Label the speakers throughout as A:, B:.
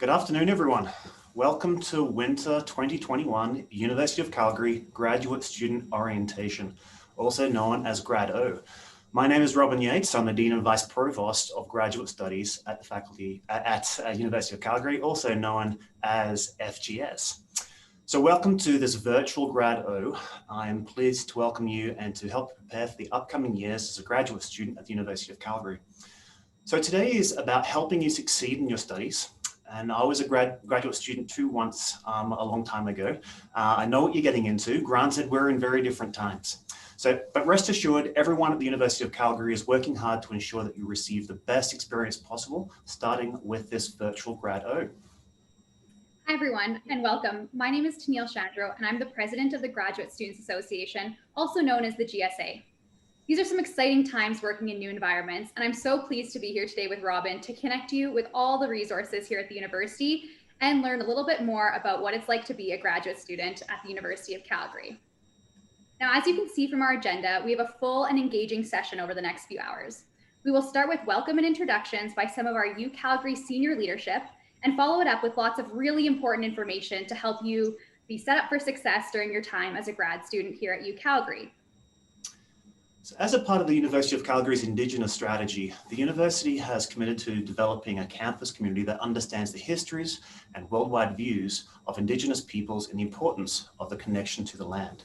A: Good afternoon, everyone. Welcome to Winter 2021 University of Calgary Graduate Student Orientation, also known as GradO. My name is Robin Yates. I'm the Dean and Vice Provost of Graduate Studies at the faculty at University of Calgary, also known as FGS. So welcome to this virtual GradO. I'm pleased to welcome you and to help prepare for the upcoming years as a graduate student at the University of Calgary. So today is about helping you succeed in your studies. And I was a graduate student too once a long time ago. I know what you're getting into. Granted, we're in very different times. But rest assured, everyone at the University of Calgary is working hard to ensure that you receive the best experience possible, starting with this virtual GradO.
B: Hi, everyone, and welcome. My name is Tennille Chandro, and I'm the president of the Graduate Students Association, also known as the GSA. These are some exciting times working in new environments, and I'm so pleased to be here today with Robin to connect you with all the resources here at the university and learn a little bit more about what it's like to be a graduate student at the University of Calgary. Now, as you can see from our agenda, we have a full and engaging session over the next few hours. We will start with welcome and introductions by some of our UCalgary senior leadership and follow it up with lots of really important information to help you be set up for success during your time as a grad student here at UCalgary.
A: So as a part of the University of Calgary's Indigenous strategy, the university has committed to developing a campus community that understands the histories and worldwide views of Indigenous peoples and the importance of the connection to the land.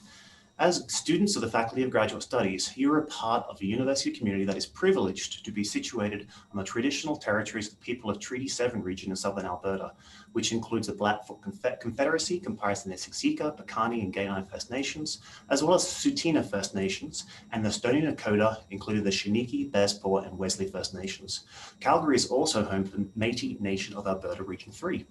A: As students of the Faculty of Graduate Studies, you are a part of a university community that is privileged to be situated on the traditional territories of the people of Treaty 7 region in southern Alberta, which includes the Blackfoot Confederacy, comprising the Siksika, Piikani, and Kainai First Nations, as well as Tsuut'ina First Nations, and the Stoney Nakoda, including the Chiniki, Bearspaw, and Wesley First Nations. Calgary is also home to the Métis Nation of Alberta Region 3.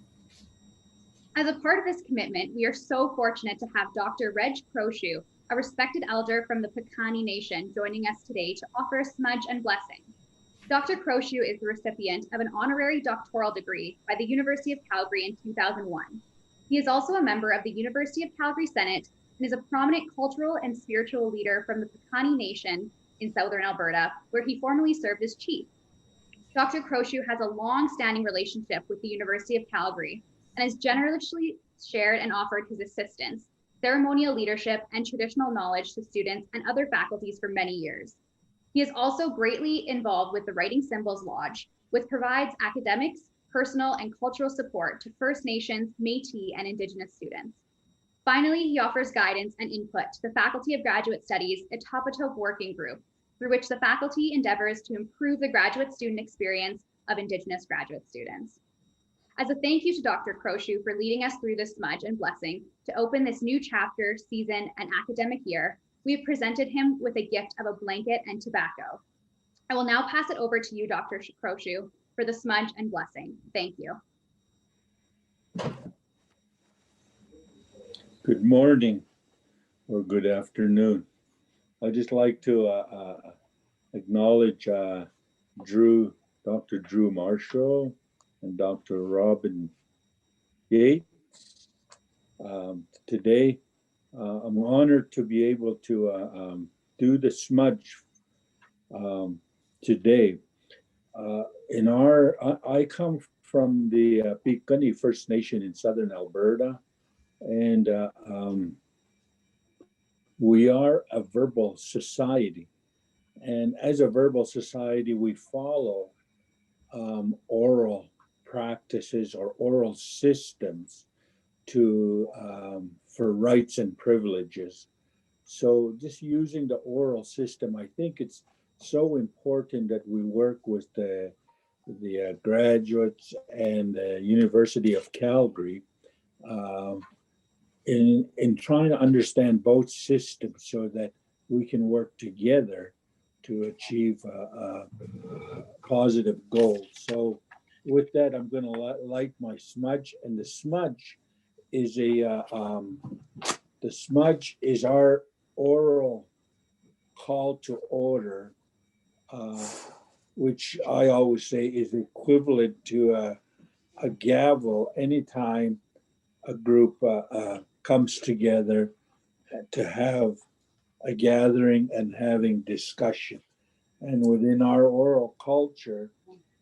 B: As a part of this commitment, we are so fortunate to have Dr. Reg Crowshoe, a respected elder from the Piikani Nation, joining us today to offer a smudge and blessing. Dr. Crowshoe is the recipient of an honorary doctoral degree by the University of Calgary in 2001. He is also a member of the University of Calgary Senate and is a prominent cultural and spiritual leader from the Piikani Nation in southern Alberta, where he formerly served as chief. Dr. Crowshoe has a long-standing relationship with the University of Calgary and has generously shared and offered his assistance, ceremonial leadership, and traditional knowledge to students and other faculties for many years. He is also greatly involved with the Writing Symbols Lodge, which provides academics, personal, and cultural support to First Nations, Métis, and Indigenous students. Finally, he offers guidance and input to the Faculty of Graduate Studies Etopiatope Working Group, through which the faculty endeavors to improve the graduate student experience of Indigenous graduate students. As a thank you to Dr. Crowshoe for leading us through this smudge and blessing to open this new chapter, season, and academic year, we have presented him with a gift of a blanket and tobacco. I will now pass it over to you, Dr. Crowshoe, for the smudge and blessing. Thank you.
C: Good morning or good afternoon. I'd just like to acknowledge Dr. Drew Marshall and Dr. Robin Yates. Today, I'm honored to be able to do the smudge today. I come from the Piikani First Nation in southern Alberta, and we are a verbal society. And as a verbal society, we follow oral practices or oral systems for rights and privileges. So just using the oral system, I think it's so important that we work with the graduates and the University of Calgary in trying to understand both systems so that we can work together to achieve positive goals. So with that, I'm going to light my smudge, and the smudge is our oral call to order, which I always say is equivalent to a gavel anytime a group comes together to have a gathering and having discussion. And within our oral culture,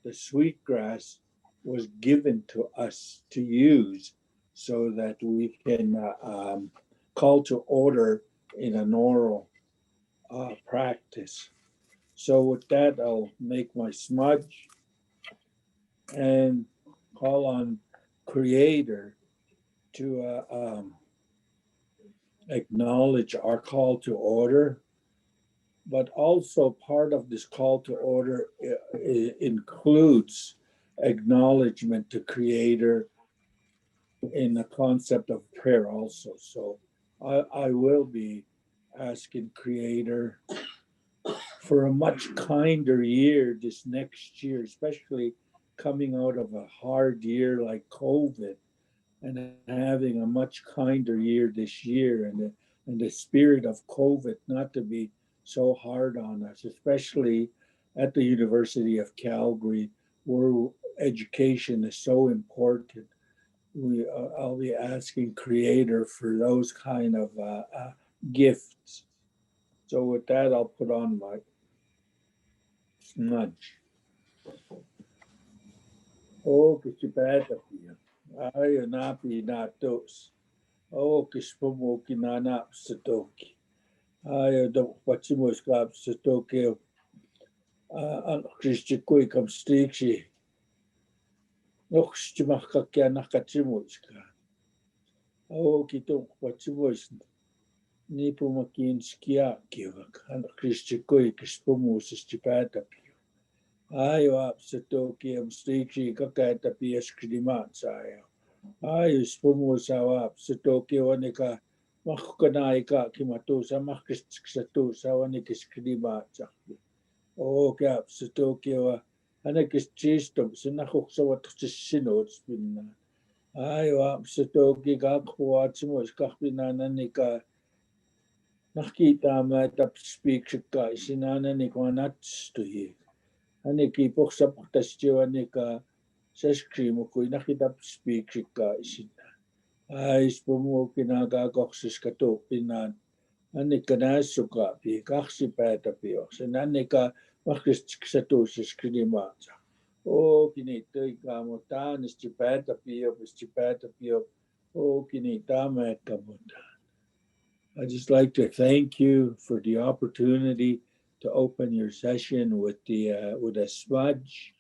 C: the sweetgrass was given to us to use so that we can call to order in an oral practice. So with that, I'll make my smudge and call on Creator to acknowledge our call to order. But also part of this call to order includes acknowledgement to Creator in the concept of prayer also. So I will be asking Creator for a much kinder year this next year, especially coming out of a hard year like COVID, and having a much kinder year this year, and the spirit of COVID not to be so hard on us, especially at the University of Calgary, where education is so important. I'll be asking Creator for those kind of gifts. So with that, I'll put on my smudge. Oh, Kishipatapia. Ay, napi natos. Oh, Kishpomoki nanap satoki. Ay, don't watch him was glad satoki. Christikui come stikshi. Och, Stimakakia Nakachimuska. Oh, Kito, what you was Nipumakin Skia Kivak, and Christikui Kishpomus Stipatapia. Ayo apsatoki amstiki kakata pieskrimatsaya. Ayo spomusawa apsatoki wanika makukanaika kimatusa makiskatusa wanikiskrimatsa. Okay, apsatoki wa anakististum sinakuksa watusinots binna. Ayo apsatoki kakhuatsimus kakbinananika nakita matap speak shika sinananikwanats to ye. Aniki poksapaktasjiwanika seskrimuku nakitap speak shika isina. Ais pomu kinagagoksiskato pinan. Anika nasuka pi kaksipata pio. Sinanika makistiksato seskrimata. O kinito ikamutan istipata pio. O kinitama kamutan. I'd just like to thank you for the opportunity to open your session with a smudge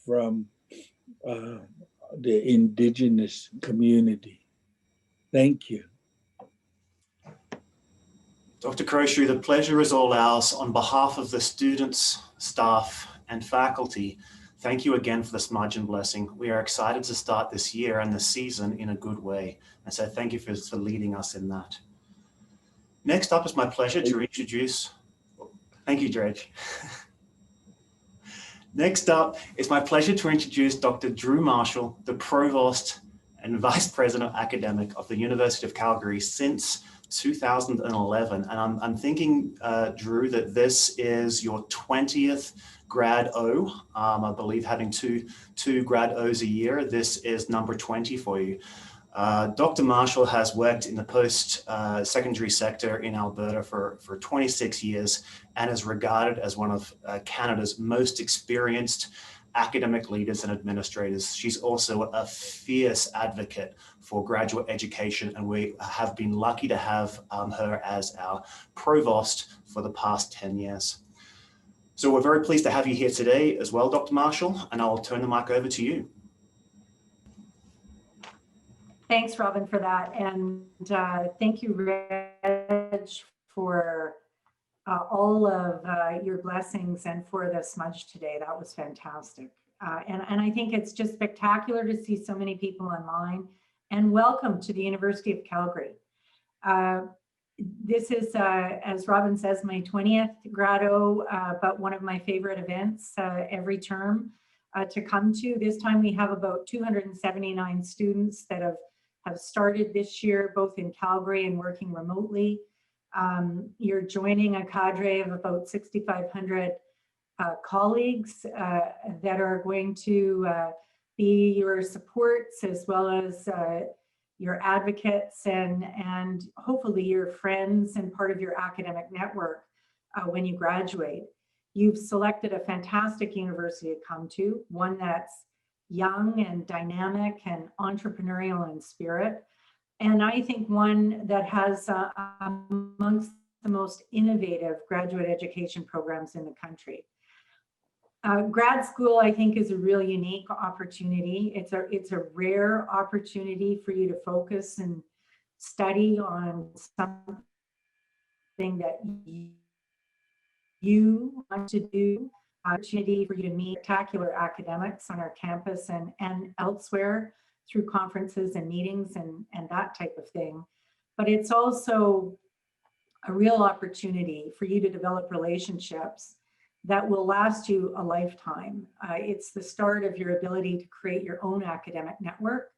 C: from the Indigenous community. Thank you.
A: Dr. Crowshoe, the pleasure is all ours. On behalf of the students, staff, and faculty, thank you again for the smudge and blessing. We are excited to start this year and the season in a good way. And so thank you for leading us in that. Next up, it's my pleasure to introduce, thank you, Dredge. Next up, it's my pleasure to introduce Dr. Drew Marshall, the Provost and Vice President Academic of the University of Calgary since 2011. And I'm thinking, Drew, that this is your 20th GradO. I believe having two GradOs a year, this is number 20 for you. Dr. Marshall has worked in the post-secondary sector in Alberta for 26 years and is regarded as one of Canada's most experienced academic leaders and administrators. She's also a fierce advocate for graduate education, and we have been lucky to have her as our provost for the past 10 years. So we're very pleased to have you here today as well, Dr. Marshall, and I'll turn the mic over to you.
D: Thanks, Robin, for that. And thank you, Reg, for all of your blessings and for the smudge today. That was fantastic. And I think it's just spectacular to see so many people online. And welcome to the University of Calgary. This is, as Robin says, my 20th GradO, but one of my favorite events every term to come to. This time we have about 279 students that have started this year, both in Calgary and working remotely. You're joining a cadre of about 6,500 colleagues that are going to be your supports as well as your advocates and hopefully your friends and part of your academic network when you graduate. You've selected a fantastic university to come to, one that's young and dynamic and entrepreneurial in spirit. And I think one that has amongst the most innovative graduate education programs in the country. Grad school, I think, is a really unique opportunity. It's a rare opportunity for you to focus and study on something that you want to do. Opportunity for you to meet spectacular academics on our campus and elsewhere through conferences and meetings and that type of thing. But it's also a real opportunity for you to develop relationships that will last you a lifetime. It's the start of your ability to create your own academic network.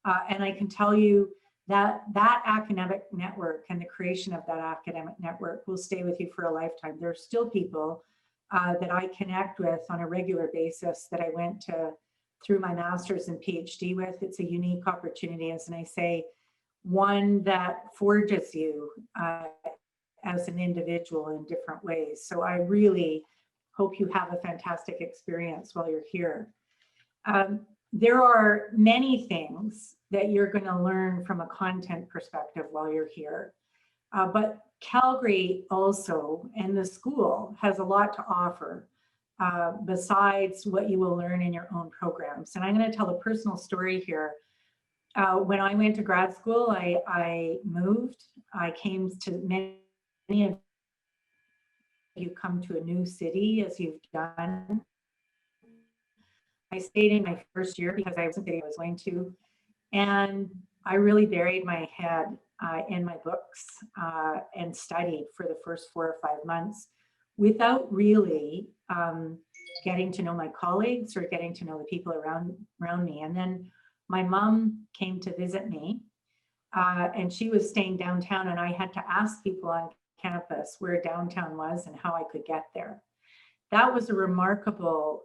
D: And I can tell you that that academic network and the creation of that academic network will stay with you for a lifetime. There are still people that I connect with on a regular basis that I went to through my master's and PhD with. It's a unique opportunity, as I say, one that forges you as an individual in different ways. So I really hope you have a fantastic experience while you're here. There are many things that you're going to learn from a content perspective while you're here. But Calgary also, and the school, has a lot to offer besides what you will learn in your own programs. And I'm going to tell a personal story here. When I went to grad school, I moved. I came to many of you come to a new city as you've done. I stayed in my first year because I wasn't thinking I was going to. And I really buried my head in my books and studied for the first 4 or 5 months without really getting to know my colleagues or getting to know the people around me. And then my mom came to visit me and she was staying downtown, and I had to ask people on campus where downtown was and how I could get there. That was a remarkable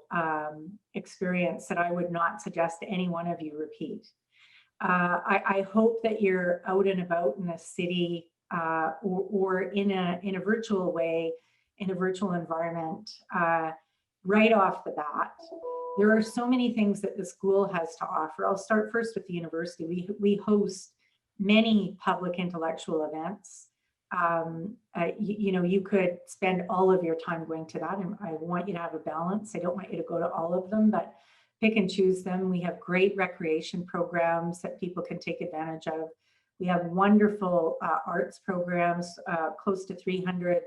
D: experience that I would not suggest to any one of you repeat. I hope that you're out and about in a city or in a virtual way, in a virtual environment, right off the bat. There are so many things that the school has to offer. I'll start first with the university. We host many public intellectual events. You know, you could spend all of your time going to that, and I want you to have a balance. I don't want you to go to all of them, but pick and choose them. We have great recreation programs that people can take advantage of. We have wonderful arts programs, close to 300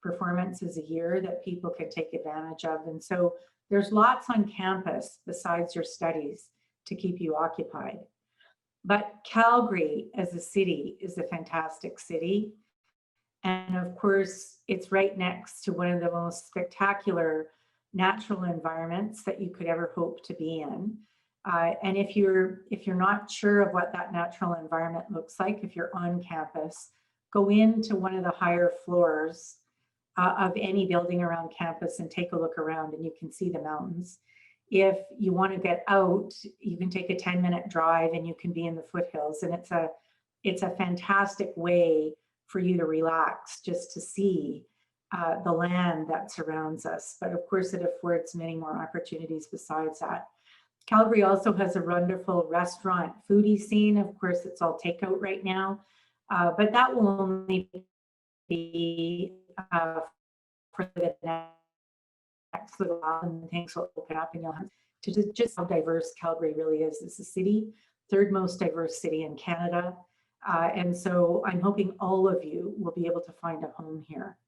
D: performances a year that people can take advantage of. And so there's lots on campus besides your studies to keep you occupied. But Calgary as a city is a fantastic city. And of course, it's right next to one of the most spectacular natural environments that you could ever hope to be in. And if you're not sure of what that natural environment looks like, if you're on campus, go into one of the higher floors of any building around campus and take a look around, and you can see the mountains. If you want to get out, you can take a 10-minute drive and you can be in the foothills. And it's a fantastic way for you to relax, just to see the land that surrounds us. But of course, it affords many more opportunities besides that. Calgary also has a wonderful restaurant foodie scene. Of course, it's all takeout right now, but that will only be for the next little while, and things will open up, and you'll have to just how diverse Calgary really is. It's a city, third most diverse city in Canada. And so I'm hoping all of you will be able to find a home here.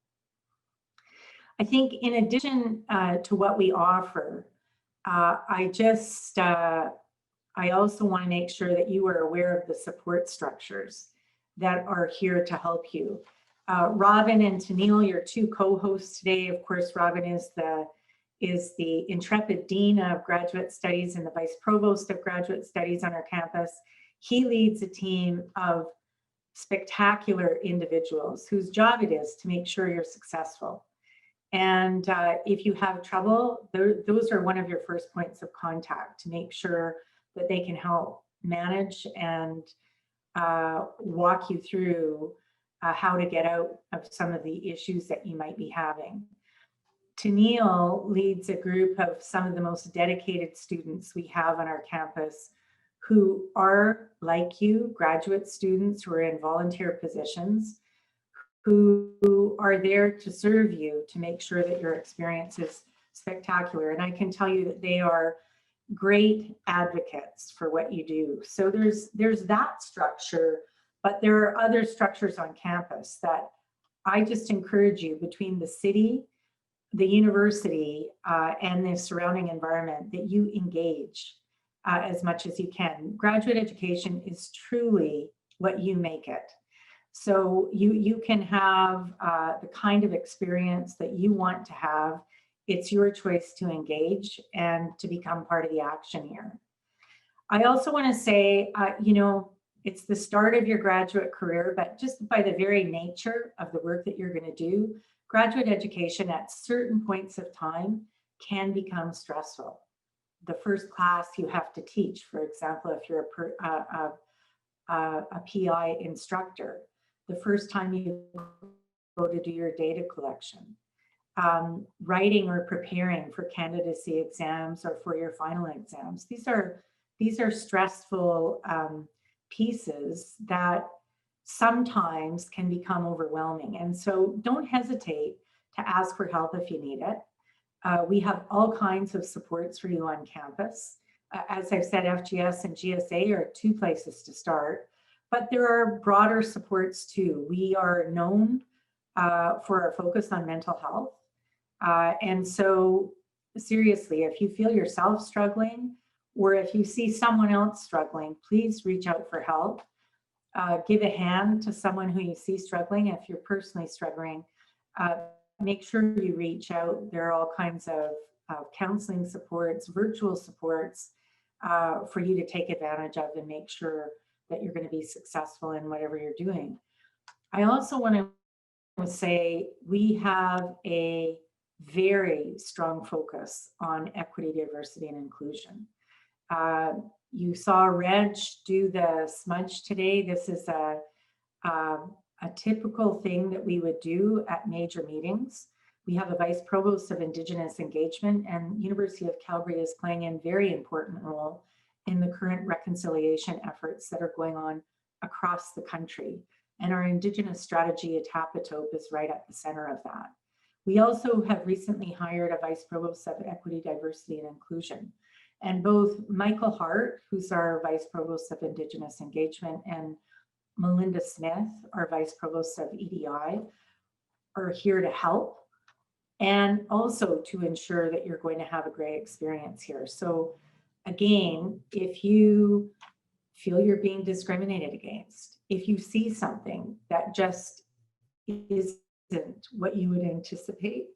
D: I think in addition to what we offer, I also want to make sure that you are aware of the support structures that are here to help you. Robin and Tennille, your two co-hosts today. Of course, Robin is the intrepid Dean of Graduate Studies and the Vice Provost of Graduate Studies on our campus. He leads a team of spectacular individuals whose job it is to make sure you're successful. And if you have trouble, those are one of your first points of contact to make sure that they can help manage and walk you through how to get out of some of the issues that you might be having. Tennille leads a group of some of the most dedicated students we have on our campus who are, like you, graduate students who are in volunteer positions, who are there to serve you, to make sure that your experience is spectacular. And I can tell you that they are great advocates for what you do. So there's that structure, but there are other structures on campus that I just encourage you, between the city, the university, and the surrounding environment, that you engage as much as you can. Graduate education is truly what you make it. So you can have the kind of experience that you want to have. It's your choice to engage and to become part of the action here. I also want to say, you know, it's the start of your graduate career, but just by the very nature of the work that you're going to do, graduate education at certain points of time can become stressful. The first class you have to teach, for example, if you're a PI instructor, the first time you go to do your data collection, writing or preparing for candidacy exams or for your final exams. These are stressful pieces that sometimes can become overwhelming. And so don't hesitate to ask for help if you need it. We have all kinds of supports for you on campus. As I've said, FGS and GSA are 2 places to start, but there are broader supports too. We are known for our focus on mental health. And so seriously, if you feel yourself struggling, or if you see someone else struggling, please reach out for help. Give a hand to someone who you see struggling. If you're personally struggling, make sure you reach out. There are all kinds of counseling supports, virtual supports for you to take advantage of and make sure that you're going to be successful in whatever you're doing. I also want to say we have a very strong focus on equity, diversity, and inclusion. You saw Reg do the smudge today. This is a typical thing that we would do at major meetings. We have a Vice Provost of Indigenous Engagement, and University of Calgary is playing a very important role in the current reconciliation efforts that are going on across the country. And our Indigenous strategy at Tapatope is right at the center of that. We also have recently hired a Vice Provost of Equity, Diversity, and Inclusion. And both Michael Hart, who's our Vice Provost of Indigenous Engagement, and Melinda Smith, our Vice Provost of EDI, are here to help and also to ensure that you're going to have a great experience here. So again, if you feel you're being discriminated against, if you see something that just isn't what you would anticipate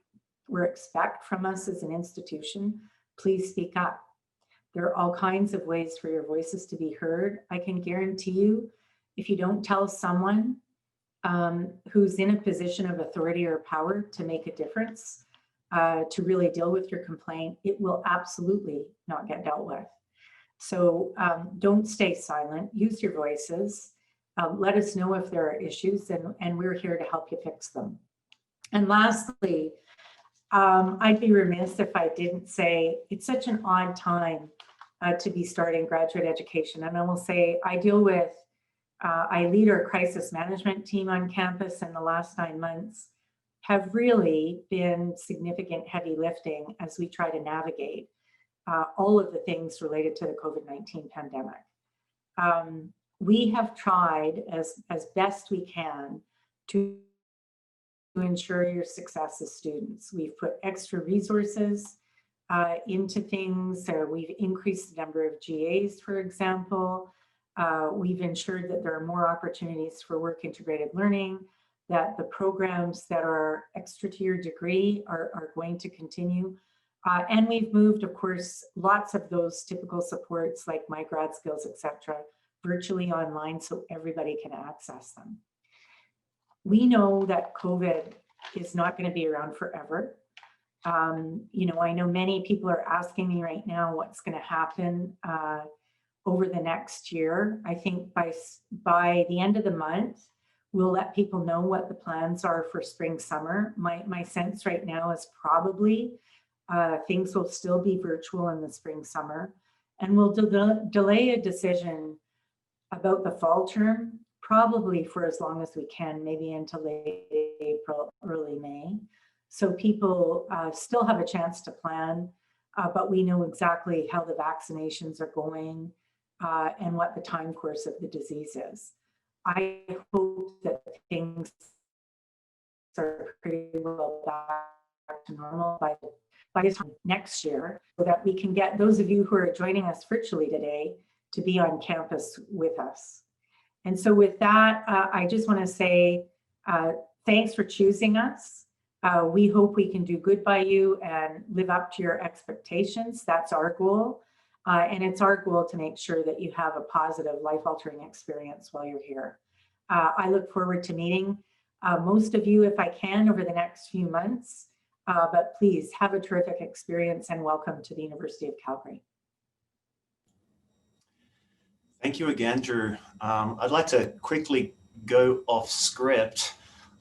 D: or expect from us as an institution, please speak up. There are all kinds of ways for your voices to be heard. I can guarantee you, if you don't tell someone who's in a position of authority or power to make a difference, to really deal with your complaint, it will absolutely not get dealt with. So don't stay silent, use your voices. Let us know if there are issues, and we're here to help you fix them. And lastly, I'd be remiss if I didn't say it's such an odd time to be starting graduate education. And I will say I lead our crisis management team on campus, and the last 9 months have really been significant heavy lifting as we try to navigate all of the things related to the COVID-19 pandemic. We have tried as best we can to ensure your success as students. We've put extra resources into things. We've increased the number of GAs, for example. We've ensured that there are more opportunities for work integrated learning, that the programs that are extra to your degree are going to continue. And we've moved, of course, lots of those typical supports like My GradSkills, etc., virtually online so everybody can access them. We know that COVID is not going to be around forever. You know, I know many people are asking me right now what's going to happen over the next year. I think by the end of the month, We'll let people know what the plans are for spring, summer. My sense right now is probably things will still be virtual in the spring, summer, and we'll delay a decision about the fall term, probably for as long as we can, maybe into late April, early May. So people still have a chance to plan, but we know exactly how the vaccinations are going and what the time course of the disease is. I hope that things are pretty well back to normal by this time next year, so that we can get those of you who are joining us virtually today to be on campus with us. And so with that, I just want to say thanks for choosing us. We hope we can do good by you and live up to your expectations. That's our goal. And it's our goal to make sure that you have a positive, life-altering experience while you're here. I look forward to meeting most of you, if I can, over the next few months. But please have a terrific experience and welcome to the University of Calgary.
A: Thank you again, Drew. I'd like to quickly go off script,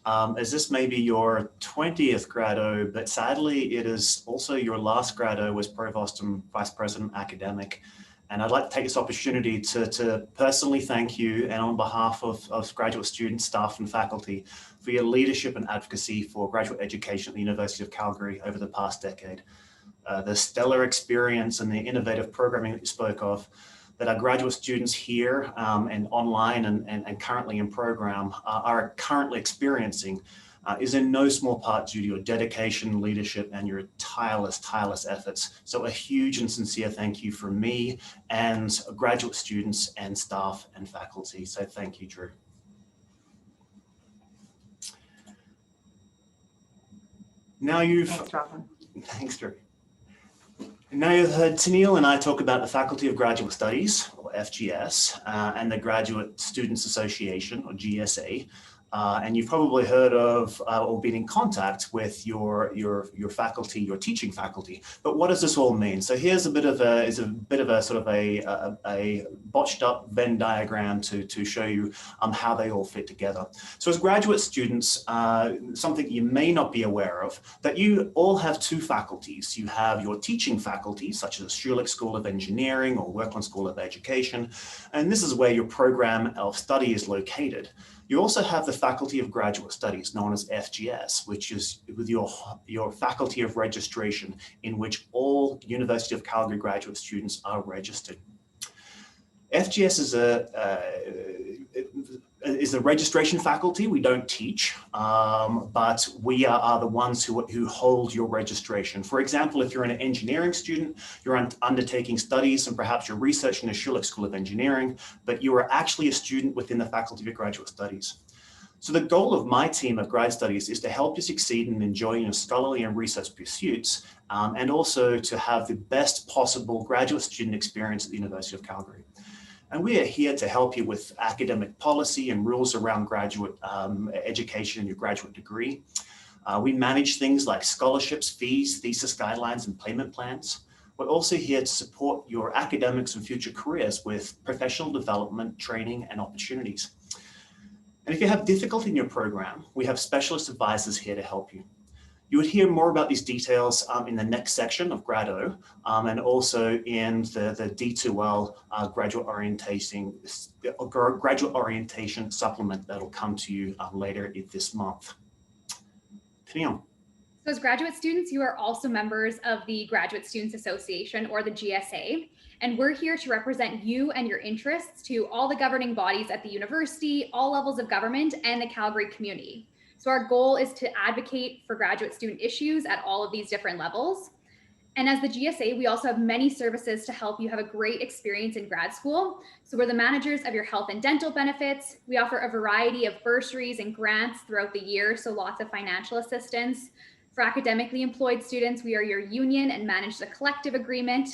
A: as this may be your 20th GradO, but sadly it is also your last GradO as Provost and Vice President Academic. And I'd like to take this opportunity to personally thank you, and on behalf of graduate students, staff and faculty, for your leadership and advocacy for graduate education at the University of Calgary over the past decade. The stellar experience and the innovative programming that you spoke of that our graduate students here and online and currently in program are currently experiencing is in no small part due to your dedication, leadership, and your tireless efforts. So a huge and sincere thank you from me and graduate students and staff and faculty. So thank you, Drew. Now
D: Thanks, Robin.
A: Thanks, Drew. Now you've heard Tennille and I talk about the Faculty of Graduate Studies, or FGS, and the Graduate Students Association, or GSA. And you've probably heard of or been in contact with your faculty, your teaching faculty. But what does this all mean? So here's a bit of a sort of a botched up Venn diagram to show you how they all fit together. So as graduate students, something you may not be aware of, that you all have two faculties. You have your teaching faculty, such as Schulich School of Engineering or Werkland School of Education, and this is where your program of study is located. You also have the Faculty of Graduate Studies, known as FGS, which is with your Faculty of Registration, in which all University of Calgary graduate students are registered. FGS is a registration faculty. We don't teach, but we are the ones who hold your registration. For example, if you're an engineering student, you're undertaking studies and perhaps you're researching the Schulich School of Engineering, but you are actually a student within the Faculty of Graduate Studies. So the goal of my team of grad studies is to help you succeed in enjoying your scholarly and research pursuits, and also to have the best possible graduate student experience at the University of Calgary. And we are here to help you with academic policy and rules around graduate education and your graduate degree. We manage things like scholarships, fees, thesis guidelines, and payment plans. We're also here to support your academics and future careers with professional development, training, and opportunities. And if you have difficulty in your program, we have specialist advisors here to help you. You would hear more about these details in the next section of GradO, and also in the D2L graduate orientation supplement that'll come to you later this month. Tennille.
B: So as graduate students, you are also members of the Graduate Students Association, or the GSA, and we're here to represent you and your interests to all the governing bodies at the university, all levels of government, and the Calgary community. So our goal is to advocate for graduate student issues at all of these different levels. And as the GSA, we also have many services to help you have a great experience in grad school. So we're the managers of your health and dental benefits. We offer a variety of bursaries and grants throughout the year, so lots of financial assistance. For academically employed students, we are your union and manage the collective agreement.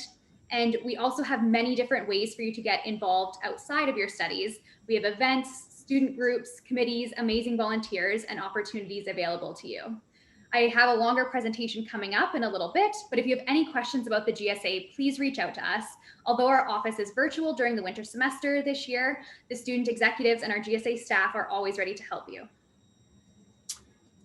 B: And we also have many different ways for you to get involved outside of your studies. We have events, student groups, committees, amazing volunteers, and opportunities available to you. I have a longer presentation coming up in a little bit, but if you have any questions about the GSA, please reach out to us. Although our office is virtual during the winter semester this year, the student executives and our GSA staff are always ready to help you.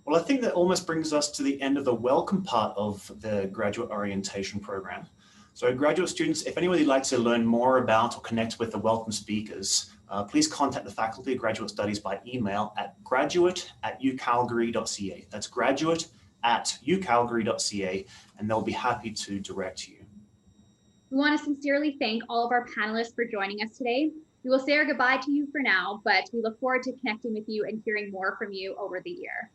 A: Well, I think that almost brings us to the end of the welcome part of the graduate orientation program. So graduate students, if anyone would like to learn more about or connect with the welcome speakers, please contact the Faculty of Graduate Studies by email at graduate@ucalgary.ca. That's graduate@ucalgary.ca, and they'll be happy to direct you.
B: We want to sincerely thank all of our panelists for joining us today. We will say our goodbye to you for now, but we look forward to connecting with you and hearing more from you over the year.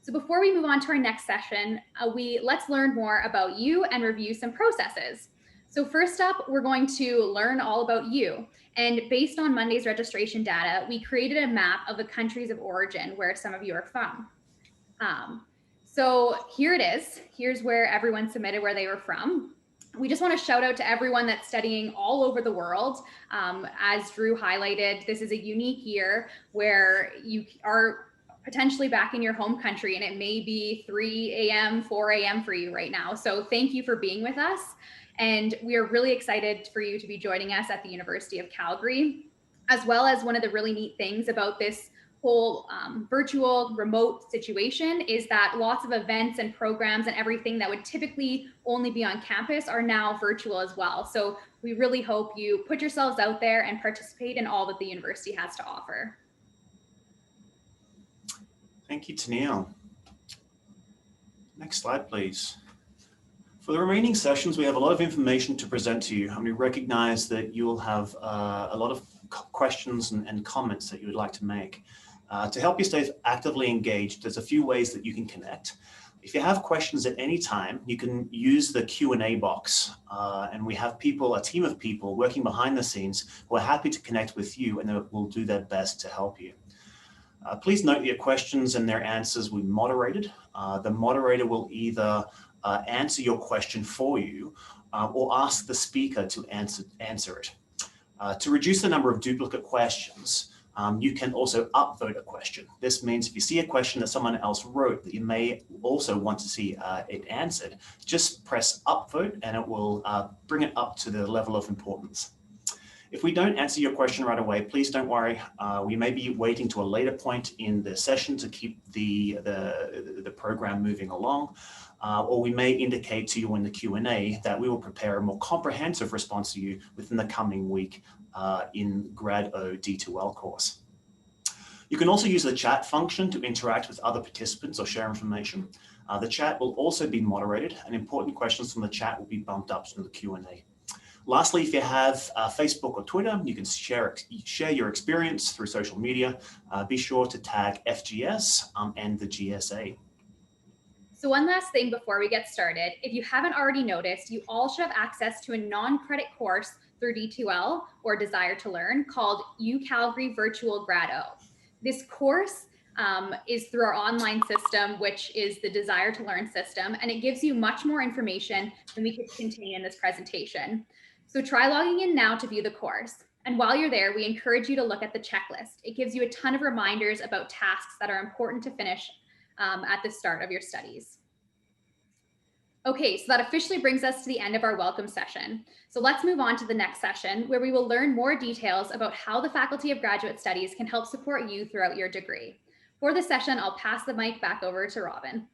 B: So before we move on to our next session, let's learn more about you and review some processes. So first up, we're going to learn all about you. And based on Monday's registration data, we created a map of the countries of origin where some of you are from. So here it is. Here's where everyone submitted where they were from. We just want to shout out to everyone that's studying all over the world. As Drew highlighted, this is a unique year where you are potentially back in your home country, and it may be 3 a.m., 4 a.m. for you right now. So thank you for being with us. And we are really excited for you to be joining us at the University of Calgary, as well as one of the really neat things about this whole virtual remote situation is that lots of events and programs and everything that would typically only be on campus are now virtual as well. So we really hope you put yourselves out there and participate in all that the university has to offer.
A: Thank you, Tennille. Next slide, please. For the remaining sessions, we have a lot of information to present to you, and we recognize that you will have a lot of questions and comments that you would like to make. To help you stay actively engaged, there's a few ways that you can connect. If you have questions at any time, you can use the Q&A box, and we have a team of people working behind the scenes who are happy to connect with you, and they will do their best to help you. Please note your questions and their answers will be moderated. The moderator will either answer your question for you or ask the speaker to answer it. To reduce the number of duplicate questions, you can also upvote a question. This means if you see a question that someone else wrote that you may also want to see it answered, just press upvote and it will bring it up to the level of importance. If we don't answer your question right away, please don't worry. We may be waiting to a later point in the session to keep the program moving along, or we may indicate to you in the Q&A that we will prepare a more comprehensive response to you within the coming week in GradO D2L course. You can also use the chat function to interact with other participants or share information. The chat will also be moderated, and important questions from the chat will be bumped up to the Q&A. Lastly, if you have Facebook or Twitter, you can share your experience through social media. Be sure to tag FGS and the GSA.
B: So one last thing before we get started, if you haven't already noticed, you all should have access to a non-credit course through D2L or Desire to Learn called UCalgary Virtual GradO. This course is through our online system, which is the Desire to Learn system, and it gives you much more information than we could contain in this presentation. So try logging in now to view the course. And while you're there, we encourage you to look at the checklist. It gives you a ton of reminders about tasks that are important to finish at the start of your studies. Okay, so that officially brings us to the end of our welcome session. So let's move on to the next session where we will learn more details about how the Faculty of Graduate Studies can help support you throughout your degree. For this session, I'll pass the mic back over to Robin.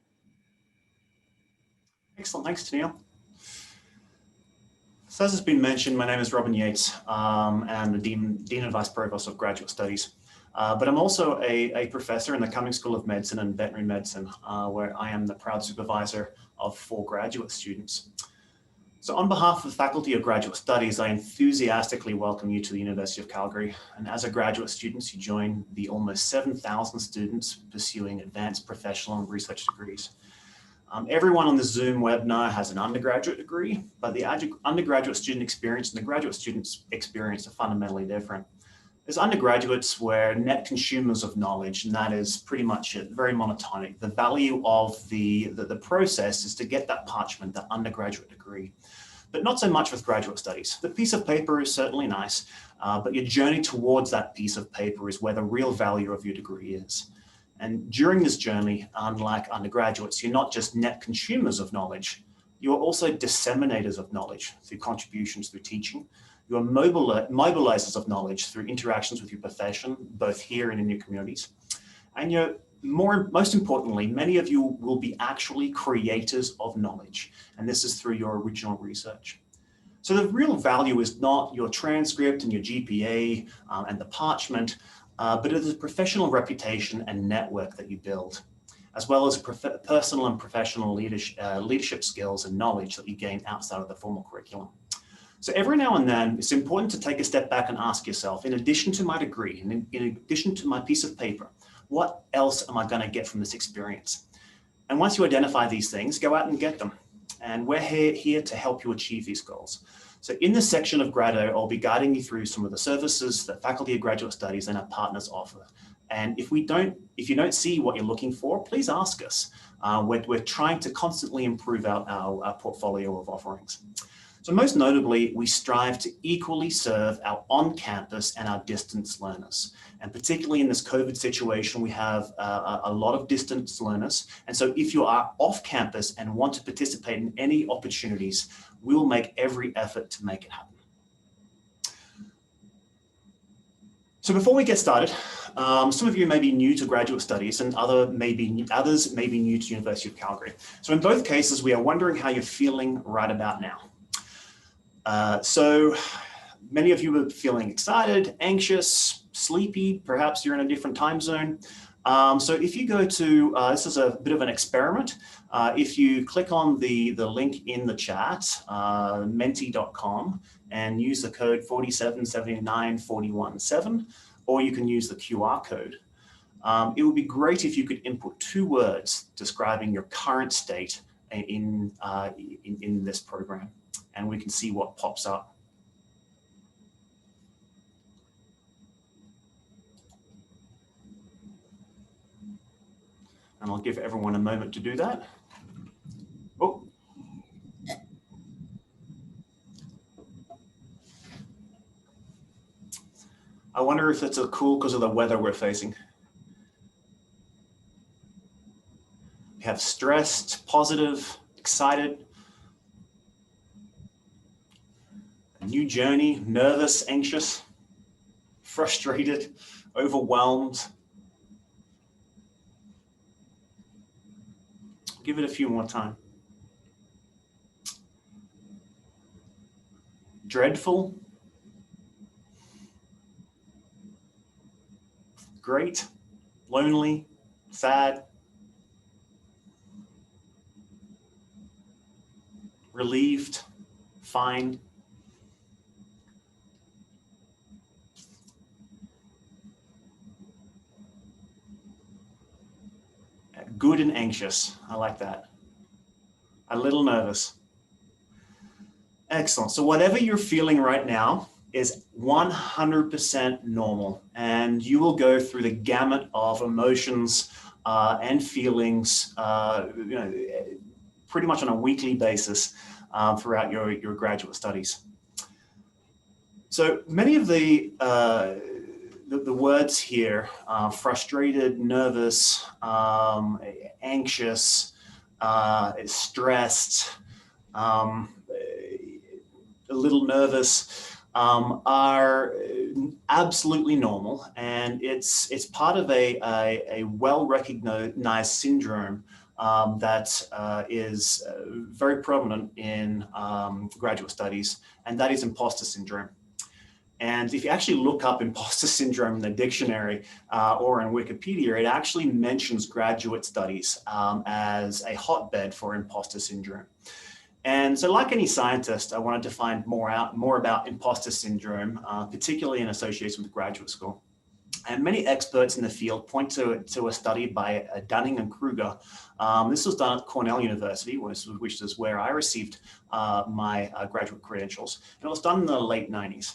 A: Excellent, thanks, Tennille. So as has been mentioned, my name is Robin Yates. I'm the Dean and Vice Provost of Graduate Studies. But I'm also a professor in the Cummings School of Medicine and Veterinary Medicine, where I am the proud supervisor of 4 graduate students. So on behalf of the Faculty of Graduate Studies, I enthusiastically welcome you to the University of Calgary. And as a graduate student, you join the almost 7,000 students pursuing advanced professional and research degrees. Everyone on the Zoom webinar has an undergraduate degree, but the undergraduate student experience and the graduate student's experience are fundamentally different. As undergraduates, we're net consumers of knowledge, and that is pretty much it, very monotonic. The value of the process is to get that parchment, that undergraduate degree, but not so much with graduate studies. The piece of paper is certainly nice, but your journey towards that piece of paper is where the real value of your degree is. And during this journey, unlike undergraduates, you're not just net consumers of knowledge, you are also disseminators of knowledge through contributions through teaching. You are mobilizers of knowledge through interactions with your profession, both here and in your communities. And you're most importantly, many of you will be actually creators of knowledge. And this is through your original research. So the real value is not your transcript and your GPA and the parchment, but it is a professional reputation and network that you build, as well as personal and professional leadership skills and knowledge that you gain outside of the formal curriculum. So every now and then, it's important to take a step back and ask yourself, in addition to my degree, and in addition to my piece of paper, what else am I going to get from this experience? And once you identify these things, go out and get them. And we're here to help you achieve these goals. So in this section of GradO, I'll be guiding you through some of the services that Faculty of Graduate Studies and our partners offer. And if you don't see what you're looking for, please ask us. We're trying to constantly improve our portfolio of offerings. So most notably, we strive to equally serve our on-campus and our distance learners. And particularly in this COVID situation, we have a lot of distance learners. And so if you are off campus and want to participate in any opportunities, we will make every effort to make it happen. So before we get started, some of you may be new to graduate studies and others may be new to University of Calgary. So in both cases, we are wondering how you're feeling right about now. So many of you are feeling excited, anxious, sleepy, perhaps you're in a different time zone. So if you go to, this is a bit of an experiment. If you click on the link in the chat, menti.com, and use the code 4779417, or you can use the QR code. It would be great if you could input 2 words describing your current state in this program, and we can see what pops up. And I'll give everyone a moment to do that. Oh. I wonder if it's cool because of the weather we're facing. We have stressed, positive, excited, a new journey, nervous, anxious, frustrated, overwhelmed. Give it a few more time. Dreadful. Great. Lonely. Sad. Relieved. Fine. Good and anxious. I like that. A little nervous. Excellent. So whatever you're feeling right now is 100% normal, and you will go through the gamut of emotions and feelings, pretty much on a weekly basis throughout your graduate studies. So many of the words here, frustrated, nervous, anxious, stressed, a little nervous, are absolutely normal, and it's part of a well-recognized syndrome that is very prevalent in graduate studies, and that is imposter syndrome. And if you actually look up imposter syndrome in the dictionary or in Wikipedia, it actually mentions graduate studies as a hotbed for imposter syndrome. And so like any scientist, I wanted to find more about imposter syndrome, particularly in association with graduate school. And many experts in the field point to a study by Dunning-Kruger. This was done at Cornell University, which is where I received my graduate credentials. And it was done in the late 90s.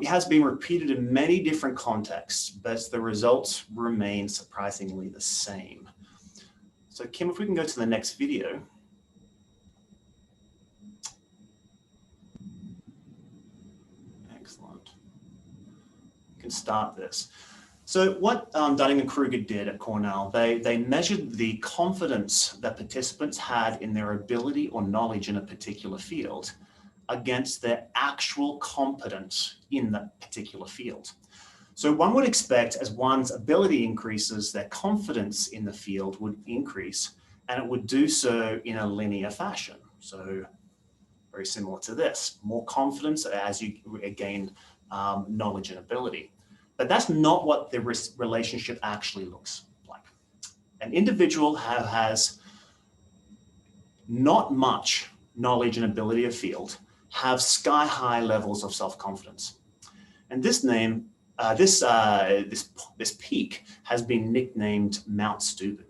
A: It has been repeated in many different contexts, but the results remain surprisingly the same. So Kim, if we can go to the next video. Excellent. We can start this. So what Dunning-Kruger did at Cornell, they measured the confidence that participants had in their ability or knowledge in a particular field against their actual competence in that particular field. So one would expect as one's ability increases, their confidence in the field would increase, and it would do so in a linear fashion. So very similar to this, more confidence as you gain knowledge and ability. But that's not what the relationship actually looks like. An individual has not much knowledge and ability of field have sky-high levels of self-confidence. And this peak has been nicknamed Mount Stupid.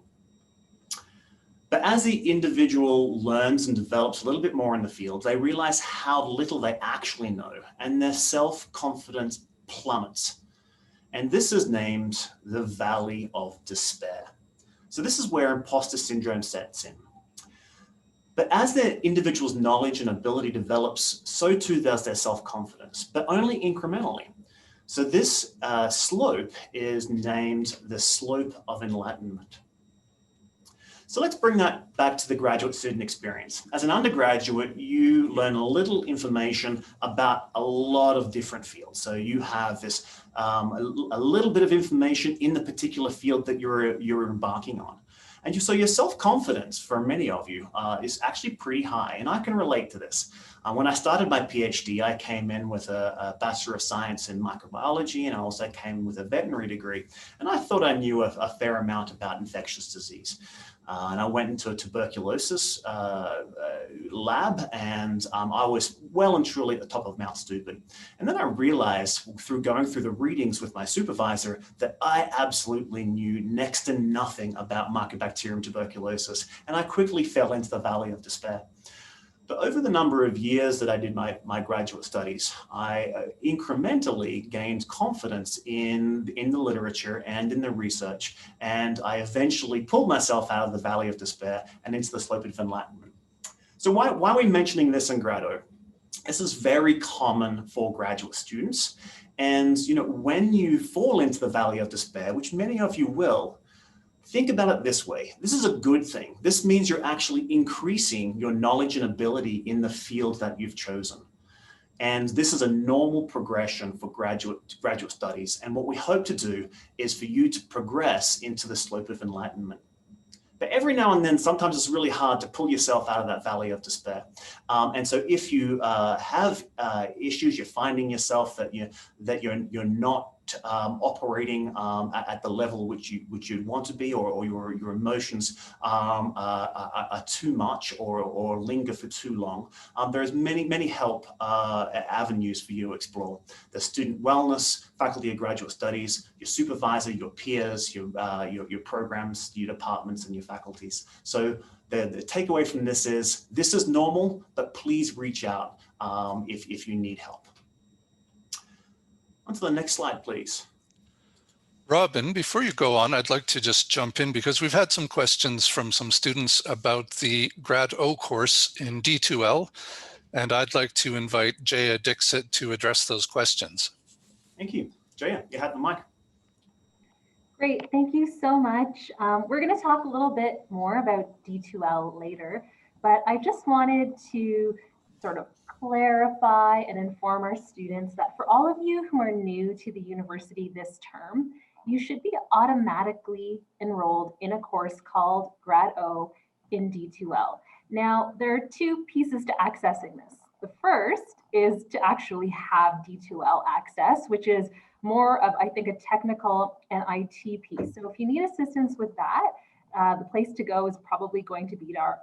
A: But as the individual learns and develops a little bit more in the field, they realize how little they actually know, and their self-confidence plummets. And this is named the Valley of Despair. So this is where imposter syndrome sets in. But as the individual's knowledge and ability develops, so too does their self-confidence, but only incrementally. So this slope is named the slope of enlightenment. So let's bring that back to the graduate student experience. As an undergraduate, you learn a little information about a lot of different fields. So you have this a little bit of information in the particular field that you're embarking on. And so your self-confidence for many of you is actually pretty high. And I can relate to this. When I started my PhD, I came in with a Bachelor of Science in Microbiology, and I also came with a veterinary degree. And I thought I knew a fair amount about infectious disease. And I went into a tuberculosis lab, and I was well and truly at the top of Mount Stupid. And then I realized through going through the readings with my supervisor that I absolutely knew next to nothing about Mycobacterium tuberculosis, and I quickly fell into the Valley of Despair. But over the number of years that I did my graduate studies, I incrementally gained confidence in the literature and in the research, and I eventually pulled myself out of the Valley of Despair and into the slope of enlightenment. So why are we mentioning this in GradO? This is very common for graduate students. And when you fall into the Valley of Despair, which many of you will, think about it this way. This is a good thing. This means you're actually increasing your knowledge and ability in the field that you've chosen. And this is a normal progression for graduate studies. And what we hope to do is for you to progress into the slope of enlightenment. But every now and then, sometimes it's really hard to pull yourself out of that Valley of Despair. And so if you have issues, you're finding yourself that you're not operating at the level which you'd want to be, or your emotions are too much or linger for too long, there's many help avenues for you to explore. The student wellness, faculty of graduate studies, your supervisor, your peers, your programs, your departments, and your faculties. So the takeaway from this is normal, but please reach out if you need help. On to the next slide, please.
E: Robin, before you go on, I'd like to just jump in because we've had some questions from some students about the GradO course in D2L, and I'd like to invite Jaya Dixit to address those questions.
A: Thank you. Jaya, you have the mic.
F: Great, thank you so much. We're going to talk a little bit more about D2L later, but I just wanted to sort of clarify and inform our students that for all of you who are new to the university this term, you should be automatically enrolled in a course called GradO in D2L. Now, there are two pieces to accessing this. The first is to actually have D2L access, which is more of, I think, a technical and IT piece. So if you need assistance with that, the place to go is probably going to be our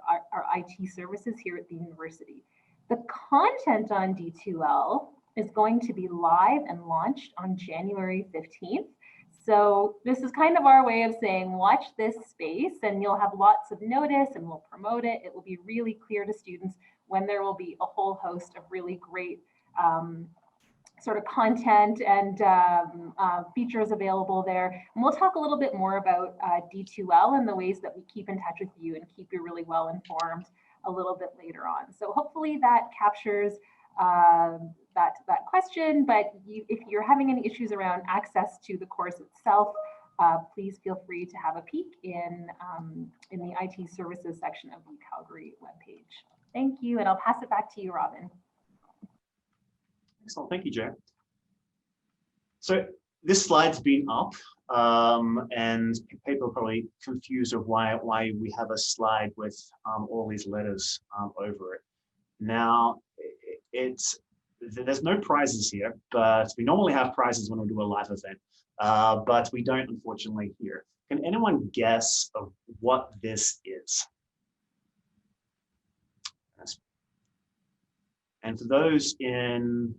F: IT services here at the university. The content on D2L is going to be live and launched on January 15th. So this is kind of our way of saying, watch this space and you'll have lots of notice and we'll promote it. It will be really clear to students when there will be a whole host of really great sort of content and features available there. And we'll talk a little bit more about D2L and the ways that we keep in touch with you and keep you really well informed a little bit later on. So hopefully that captures that question, but if you're having any issues around access to the course itself, please feel free to have a peek in the IT services section of the Calgary webpage. Thank you, and I'll pass it back to you, Robin.
A: Excellent, thank you, Jay. So this slide's been up, and people are probably confused of why we have a slide with all these letters over it. Now, there's no prizes here, but we normally have prizes when we do a live event, but we don't, unfortunately, here. Can anyone guess of what this is? And for those in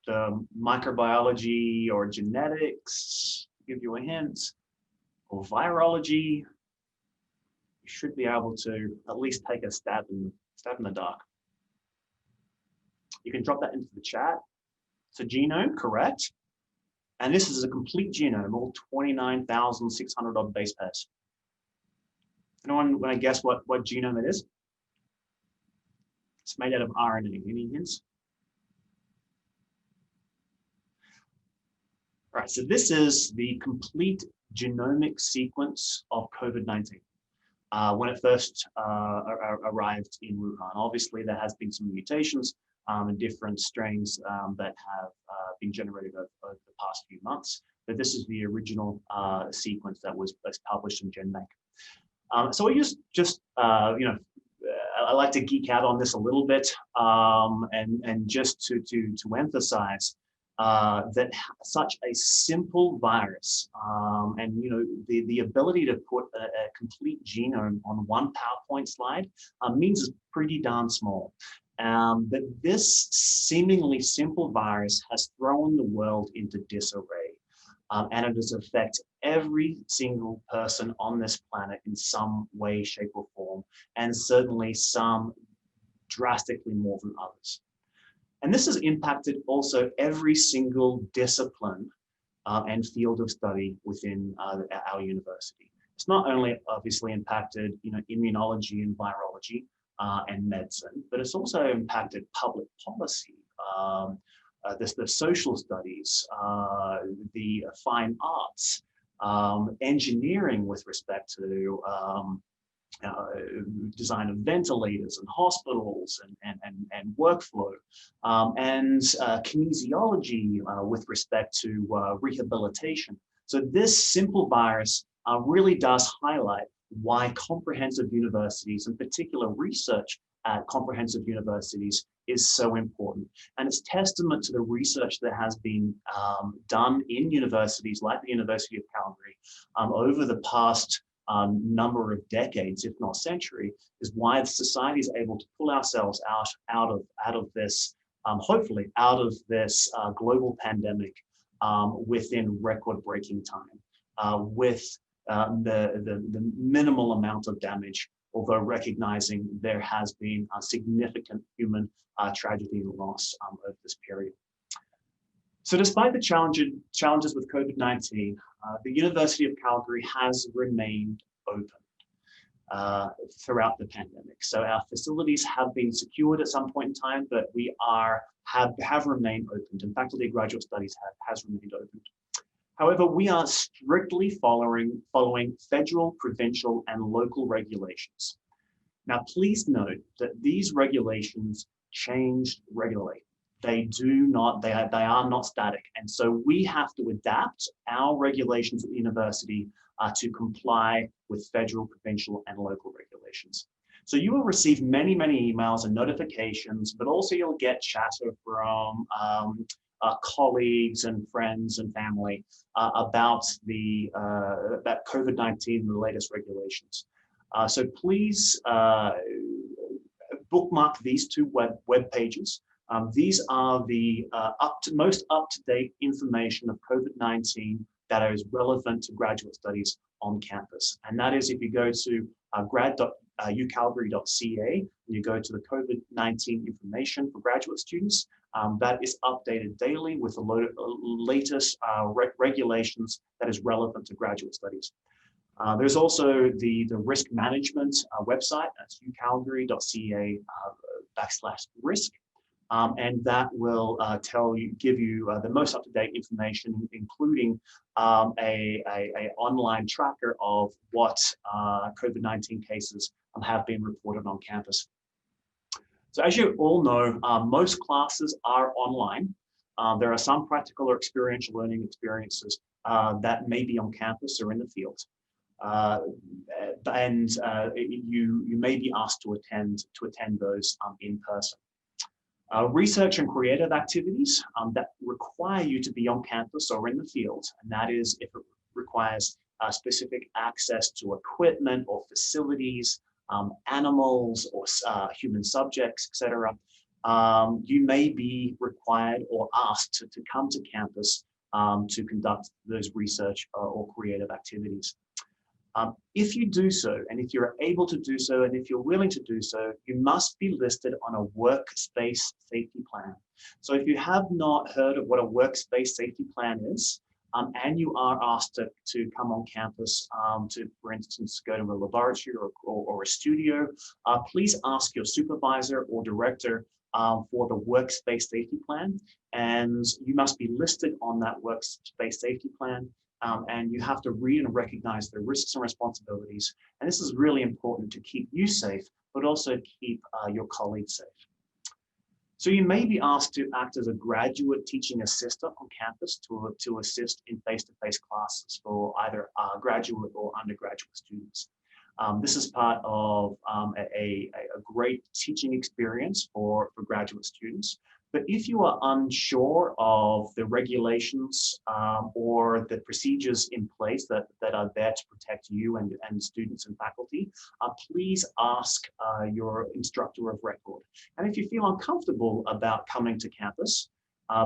A: the microbiology or genetics, to give you a hint, or virology, you should be able to at least take a stab in the dark. You can drop that into the chat. So genome, correct. And this is a complete genome, all 29,600 odd base pairs. Anyone want to guess what genome it is? It's made out of RNA. Any hints? All right, so this is the complete genomic sequence of COVID-19 when it first arrived in Wuhan. Obviously, there has been some mutations and different strains that have been generated over the past few months, but this is the original sequence that was published in GenMake. So we just you know, I like to geek out on this a little bit, and just to emphasize that such a simple virus, and you know, the ability to put a complete genome on one PowerPoint slide means it's pretty darn small. But this seemingly simple virus has thrown the world into disarray, and it has affected every single person on this planet in some way, shape, or form, and certainly some drastically more than others. And this has impacted also every single discipline and field of study within our university. It's not only obviously impacted, you know, immunology and virology and medicine, but it's also impacted public policy, the social studies, the fine arts, engineering with respect to design of ventilators and hospitals and workflow, and kinesiology with respect to rehabilitation. So this simple virus really does highlight why comprehensive universities, in particular research at comprehensive universities, is so important. And it's testament to the research that has been done in universities like the University of Calgary over the past number of decades, if not century, is why the society is able to pull ourselves out of this, hopefully out of this global pandemic within record-breaking time, with the minimal amount of damage, although recognizing there has been a significant human tragedy and loss over this period. So despite the challenges with COVID-19, the University of Calgary has remained open throughout the pandemic. So our facilities have been secured at some point in time, but we have remained open, and faculty of graduate studies has remained open. However, we are strictly following federal, provincial, and local regulations. Now, please note that these regulations change regularly. They are not static. And so we have to adapt our regulations at the university to comply with federal, provincial, and local regulations. So you will receive many, many emails and notifications, but also you'll get chatter from colleagues and friends and family about about COVID-19 and the latest regulations. So please bookmark these two web pages. These are the most up-to-date information of COVID-19 that is relevant to graduate studies on campus. And that is if you go to grad.ucalgary.ca and you go to the COVID-19 information for graduate students, that is updated daily with the latest regulations that is relevant to graduate studies. There's also the risk management website, that's ucalgary.ca /risk. and that will give you the most up-to-date information, including a online tracker of what COVID-19 cases have been reported on campus. So as you all know, most classes are online. There are some practical or experiential learning experiences that may be on campus or in the field. You may be asked to attend those in person. Research and creative activities that require you to be on campus or in the field, and that is if it requires specific access to equipment or facilities, animals or human subjects, etc. You may be required or asked to come to campus to conduct those research or creative activities. If you do so, and if you're able to do so, and if you're willing to do so, you must be listed on a workspace safety plan. So if you have not heard of what a workspace safety plan is, and you are asked to come on campus to, for instance, go to a laboratory or a studio, please ask your supervisor or director for the workspace safety plan, and you must be listed on that workspace safety plan. And you have to read and recognize the risks and responsibilities. And this is really important to keep you safe, but also keep your colleagues safe. So you may be asked to act as a graduate teaching assistant on campus to assist in face-to-face classes for either graduate or undergraduate students. This is part of a great teaching experience for graduate students. But if you are unsure of the regulations or the procedures in place that are there to protect you and students and faculty, please ask your instructor of record. And if you feel uncomfortable about coming to campus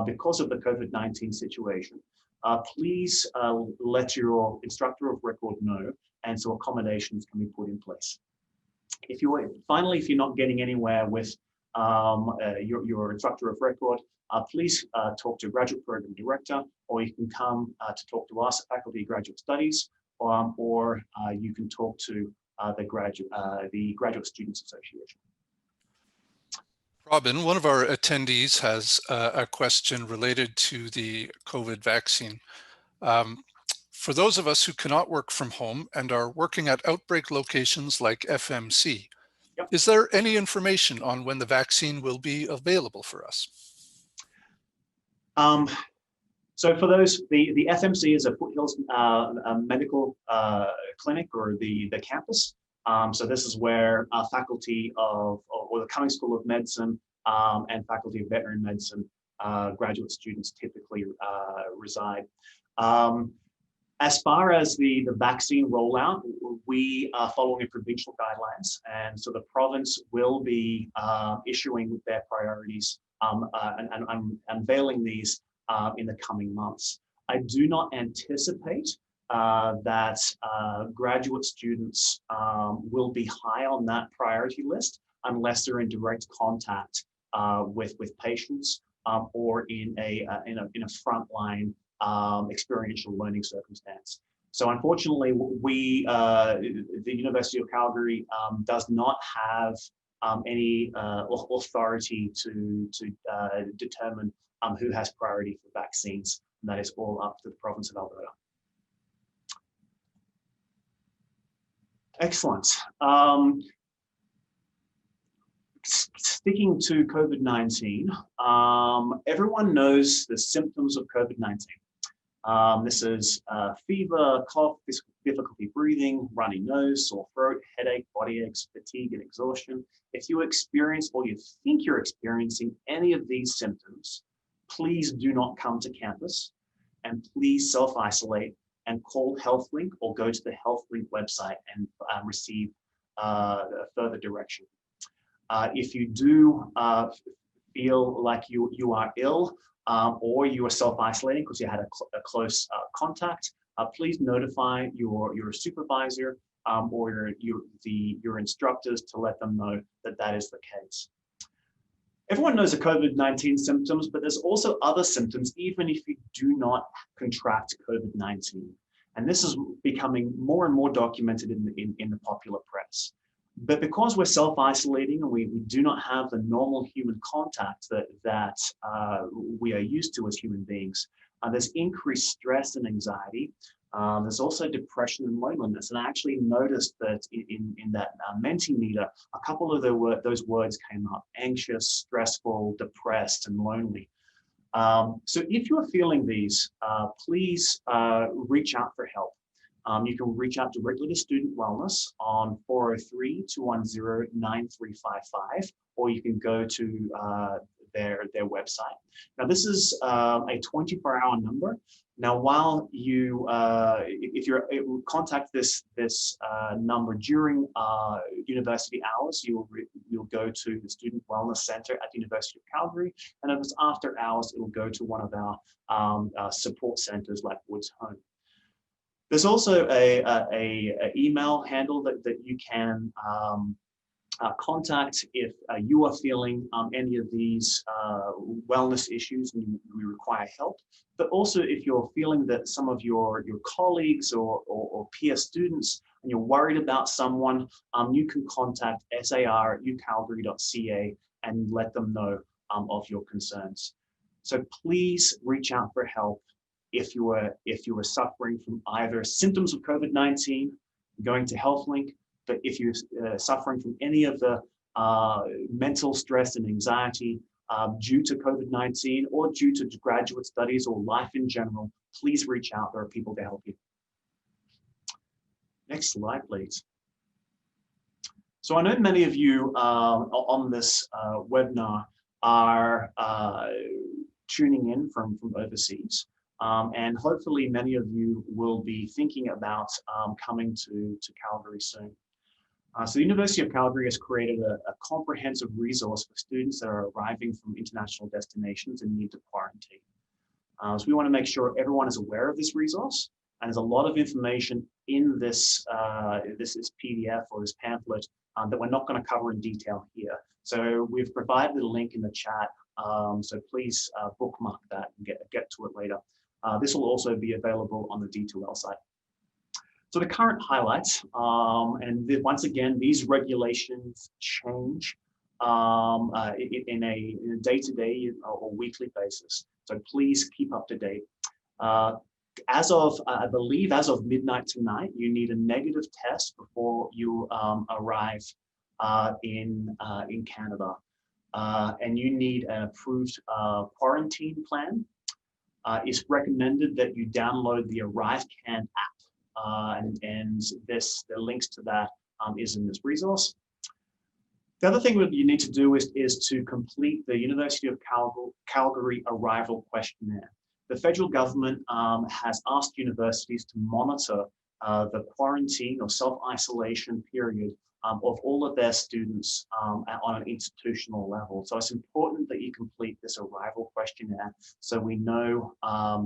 A: because of the COVID-19 situation, please let your instructor of record know, and so accommodations can be put in place. If you're not getting anywhere with your instructor of record, please talk to graduate program director, or you can come to talk to us at Faculty of Graduate Studies, or you can talk to the Graduate Students Association.
E: Robin, one of our attendees has a question related to the COVID vaccine. For those of us who cannot work from home and are working at outbreak locations like FMC, yep, is there any information on when the vaccine will be available for us?
A: So for those, the FMC is a Foothills medical clinic, or the campus. So this is where faculty of, or the Cummings School of Medicine and faculty of veterinary medicine graduate students typically reside. As far as the vaccine rollout, we are following provincial guidelines, and so the province will be issuing their priorities and unveiling these in the coming months. I do not anticipate that graduate students will be high on that priority list unless they're in direct contact with patients or in a frontline experiential learning circumstance. So unfortunately, the University of Calgary does not have any authority to determine who has priority for vaccines, and that is all up to the province of Alberta. Excellent. Sticking to COVID-19, everyone knows the symptoms of COVID-19. This is fever, cough, difficulty breathing, runny nose, sore throat, headache, body aches, fatigue, and exhaustion. If you experience or you think you're experiencing any of these symptoms, please do not come to campus, and please self-isolate and call HealthLink or go to the HealthLink website and receive further direction. If you do feel like you are ill or you are self-isolating because you had a close contact, please notify your supervisor or your instructors to let them know that that is the case. Everyone knows the COVID-19 symptoms, but there's also other symptoms even if you do not contract COVID-19. And this is becoming more and more documented in the popular press. But because we're self-isolating and we do not have the normal human contact that we are used to as human beings, there's increased stress and anxiety. There's also depression and loneliness. And I actually noticed that in that Mentimeter, a couple of those words came up: anxious, stressful, depressed, and lonely. So if you're feeling these, please reach out for help. You can reach out directly to Student Wellness on 403-210-9355, or you can go to their website. Now, this is a 24-hour number. Now, while you, if you contact this number during university hours, you'll go to the Student Wellness Center at the University of Calgary, and if it's after hours, it'll go to one of our support centers like Woods Home. There's also a email handle that you can contact if you are feeling any of these wellness issues and you require help. But also if you're feeling that some of your colleagues or peer students and you're worried about someone, you can contact sar@ucalgary.ca and let them know of your concerns. So please reach out for help if you are suffering from either symptoms of COVID-19, going to HealthLink. But if you're suffering from any of the mental stress and anxiety due to COVID-19 or due to graduate studies or life in general, please reach out. There are people to help you. Next slide, please. So I know many of you on this webinar are tuning in from overseas. And hopefully many of you will be thinking about coming to Calgary soon. So the University of Calgary has created a comprehensive resource for students that are arriving from international destinations and need to quarantine. So we want to make sure everyone is aware of this resource, and there's a lot of information in this PDF or this pamphlet that we're not going to cover in detail here. So we've provided a link in the chat, so please bookmark that and get to it later. This will also be available on the D2L site. So the current highlights, and once again, these regulations change in a day-to-day or weekly basis. So please keep up to date. As of, I believe, as of midnight tonight, you need a negative test before you arrive in Canada. And you need an approved quarantine plan. It's recommended that you download the ArriveCan app. And the links to that is in this resource. The other thing that you need to do is to complete the University of Calgary arrival questionnaire. The federal government has asked universities to monitor the quarantine or self-isolation period of all of their students on an institutional level. So it's important that you complete this arrival questionnaire so we know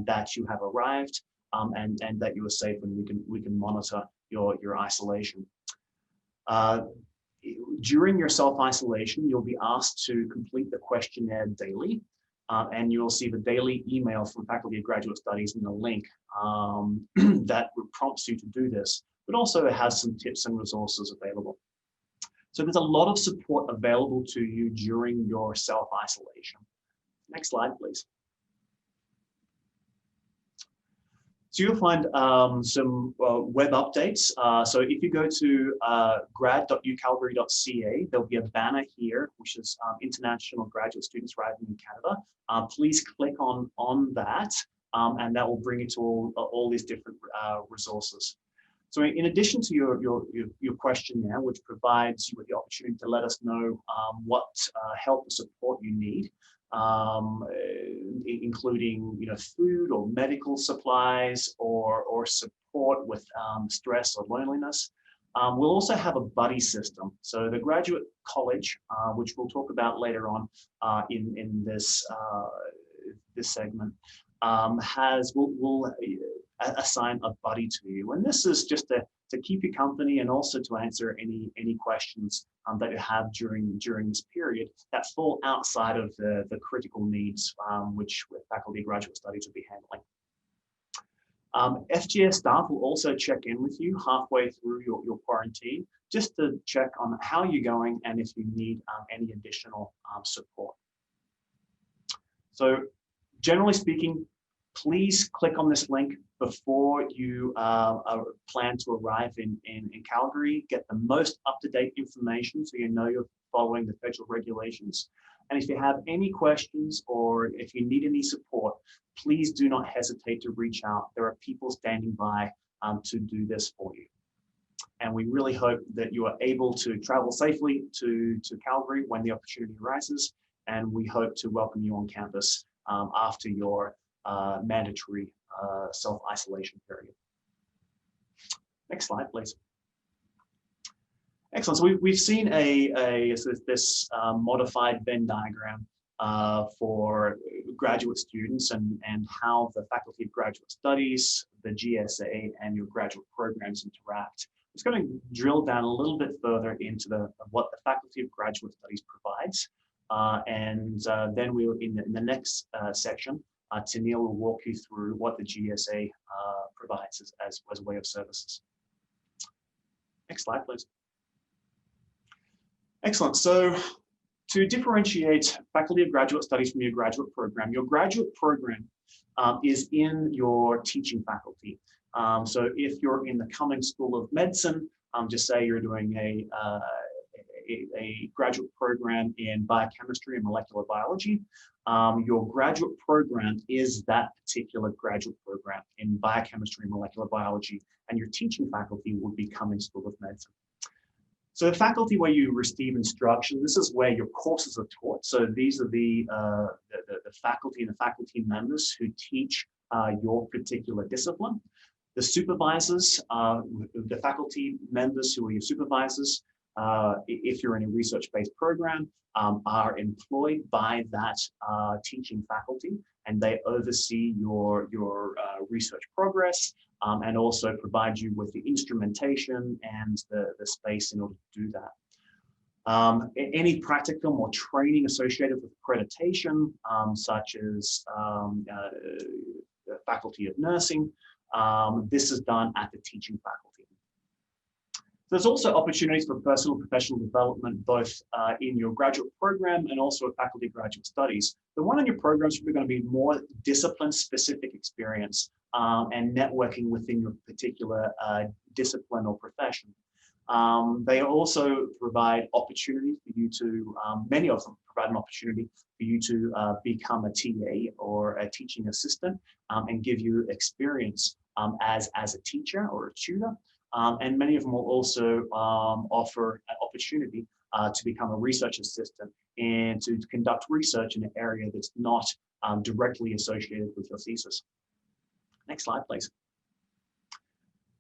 A: that you have arrived and that you are safe, and we can monitor your isolation. During your self-isolation, you'll be asked to complete the questionnaire daily, and you'll see the daily email from Faculty of Graduate Studies and the link that prompts you to do this, but also it has some tips and resources available. So there's a lot of support available to you during your self-isolation. Next slide, please. So you'll find some web updates. So if you go to grad.ucalgary.ca, there'll be a banner here, which is International Graduate Students Arriving in Canada. Please click on that, and that will bring you to all these different resources. So in addition to your questionnaire, which provides you with the opportunity to let us know what help or support you need, including food or medical supplies or support with stress or loneliness. We'll also have a buddy system. So the Graduate College, which we'll talk about later on in this segment, will assign a buddy to you, and this is just to keep you company and also to answer any questions that you have during this period that fall outside of the critical needs which Faculty of Graduate Studies will be handling. FGS staff will also check in with you halfway through your quarantine just to check on how you're going and if you need any additional support. So generally speaking, please click on this link before you plan to arrive in Calgary. Get the most up-to-date information so you know you're following the federal regulations. And if you have any questions or if you need any support, please do not hesitate to reach out. There are people standing by to do this for you. And we really hope that you are able to travel safely to Calgary when the opportunity arises. And we hope to welcome you on campus after your mandatory self-isolation period. Next slide, please. Excellent. So we've seen this modified Venn diagram for graduate students and how the Faculty of Graduate Studies, the GSA, and your graduate programs interact. I'm just going to drill down a little bit further into what the Faculty of Graduate Studies provides. Then we'll, in the next section, Tennille will walk you through what the GSA provides as a way of services. Next slide, please. Excellent. So to differentiate Faculty of Graduate Studies from your graduate program is in your teaching faculty. So if you're in the Cummings School of Medicine, just say you're doing a graduate program in biochemistry and molecular biology, your graduate program is that particular graduate program in biochemistry and molecular biology, and your teaching faculty would be Cummings School of Medicine. So the faculty where you receive instruction, this is where your courses are taught. So these are the faculty and the faculty members who teach your particular discipline. The supervisors, the faculty members who are your supervisors, if you're in a research-based program, are employed by that teaching faculty, and they oversee your research progress and also provide you with the instrumentation and the space in order to do that. Any practicum or training associated with accreditation, such as the Faculty of Nursing, this is done at the teaching faculty. There's also opportunities for personal and professional development, both in your graduate program and also at Faculty of Graduate Studies. The one in your program is probably going to be more discipline-specific experience and networking within your particular discipline or profession. They also provide opportunity for you to, many of them provide an opportunity for you to become a TA or a teaching assistant and give you experience as a teacher or a tutor. And many of them will also offer an opportunity to become a research assistant and to conduct research in an area that's not directly associated with your thesis. Next slide, please.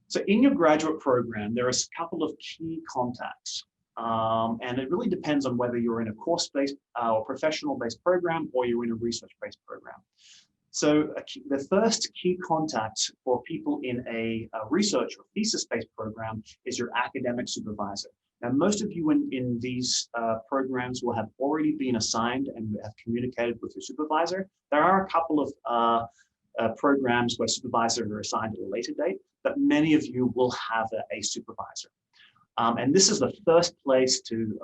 A: So in your graduate program, there are a couple of key contacts. And it really depends on whether you're in a course-based or professional-based program or you're in a research-based program. So the first key contact for people in a research or thesis-based program is your academic supervisor. Now, most of you in these programs will have already been assigned and have communicated with your supervisor. There are a couple of programs where supervisors are assigned at a later date, but many of you will have a supervisor. And this is the first place to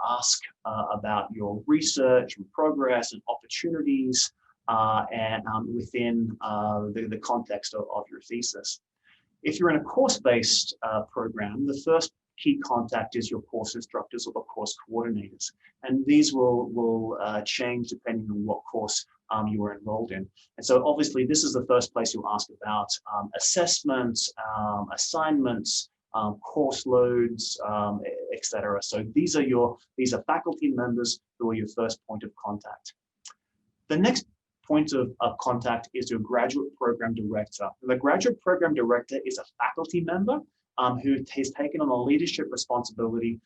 A: ask about your research and progress and opportunities within the context of your thesis. If you're in a course-based program, the first key contact is your course instructors or the course coordinators. And these will change depending on what course you are enrolled in. And so obviously this is the first place you'll ask about assessments, assignments, course loads, etc. So these are faculty members who are your first point of contact. The next point of contact is your graduate program director. The graduate program director is a faculty member who has taken on a leadership responsibility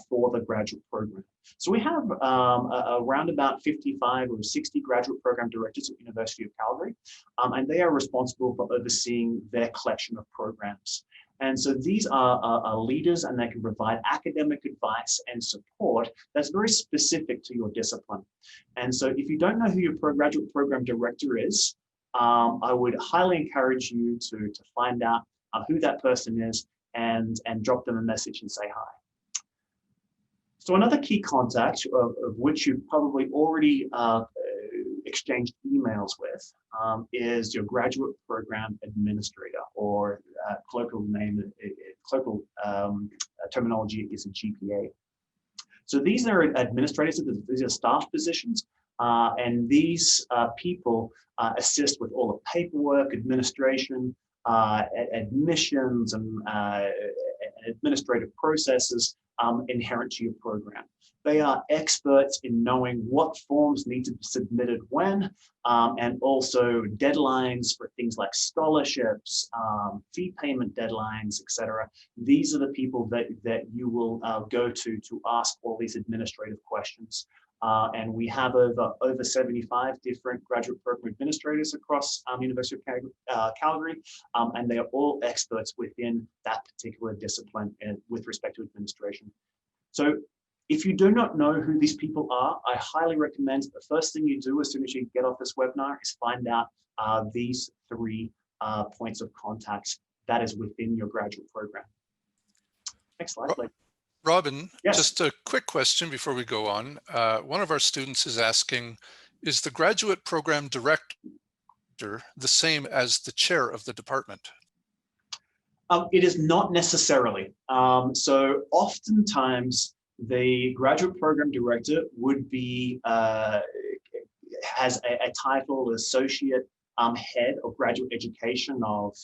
A: for the graduate program. So we have around about 55 or 60 graduate program directors at the University of Calgary, and they are responsible for overseeing their collection of programs. And so these are leaders, and they can provide academic advice and support that's very specific to your discipline. And so if you don't know who your graduate program director is, I would highly encourage you to find out who that person is and drop them a message and say hi. So another key contact of which you've probably already exchanged emails with is your graduate program administrator, or colloquial terminology is a GPA. So these are administrators, these are staff positions, and these people assist with all the paperwork, administration, admissions, and administrative processes inherent to your program. They are experts in knowing what forms need to be submitted when, and also deadlines for things like scholarships, fee payment deadlines, etc. These are the people that you will go to ask all these administrative questions. And we have over 75 different graduate program administrators across University of Calgary, and they are all experts within that particular discipline with respect to administration. So if you do not know who these people are, I highly recommend the first thing you do as soon as you get off this webinar is find out these 3 points of contact that is within your graduate program. Next slide, please.
E: Robin,
A: yes.
E: Just a quick question before we go on. One of our students is asking, is the graduate program director the same as the chair of the department?
A: It is not necessarily. So oftentimes the graduate program director would be, has a title associate head of graduate education of,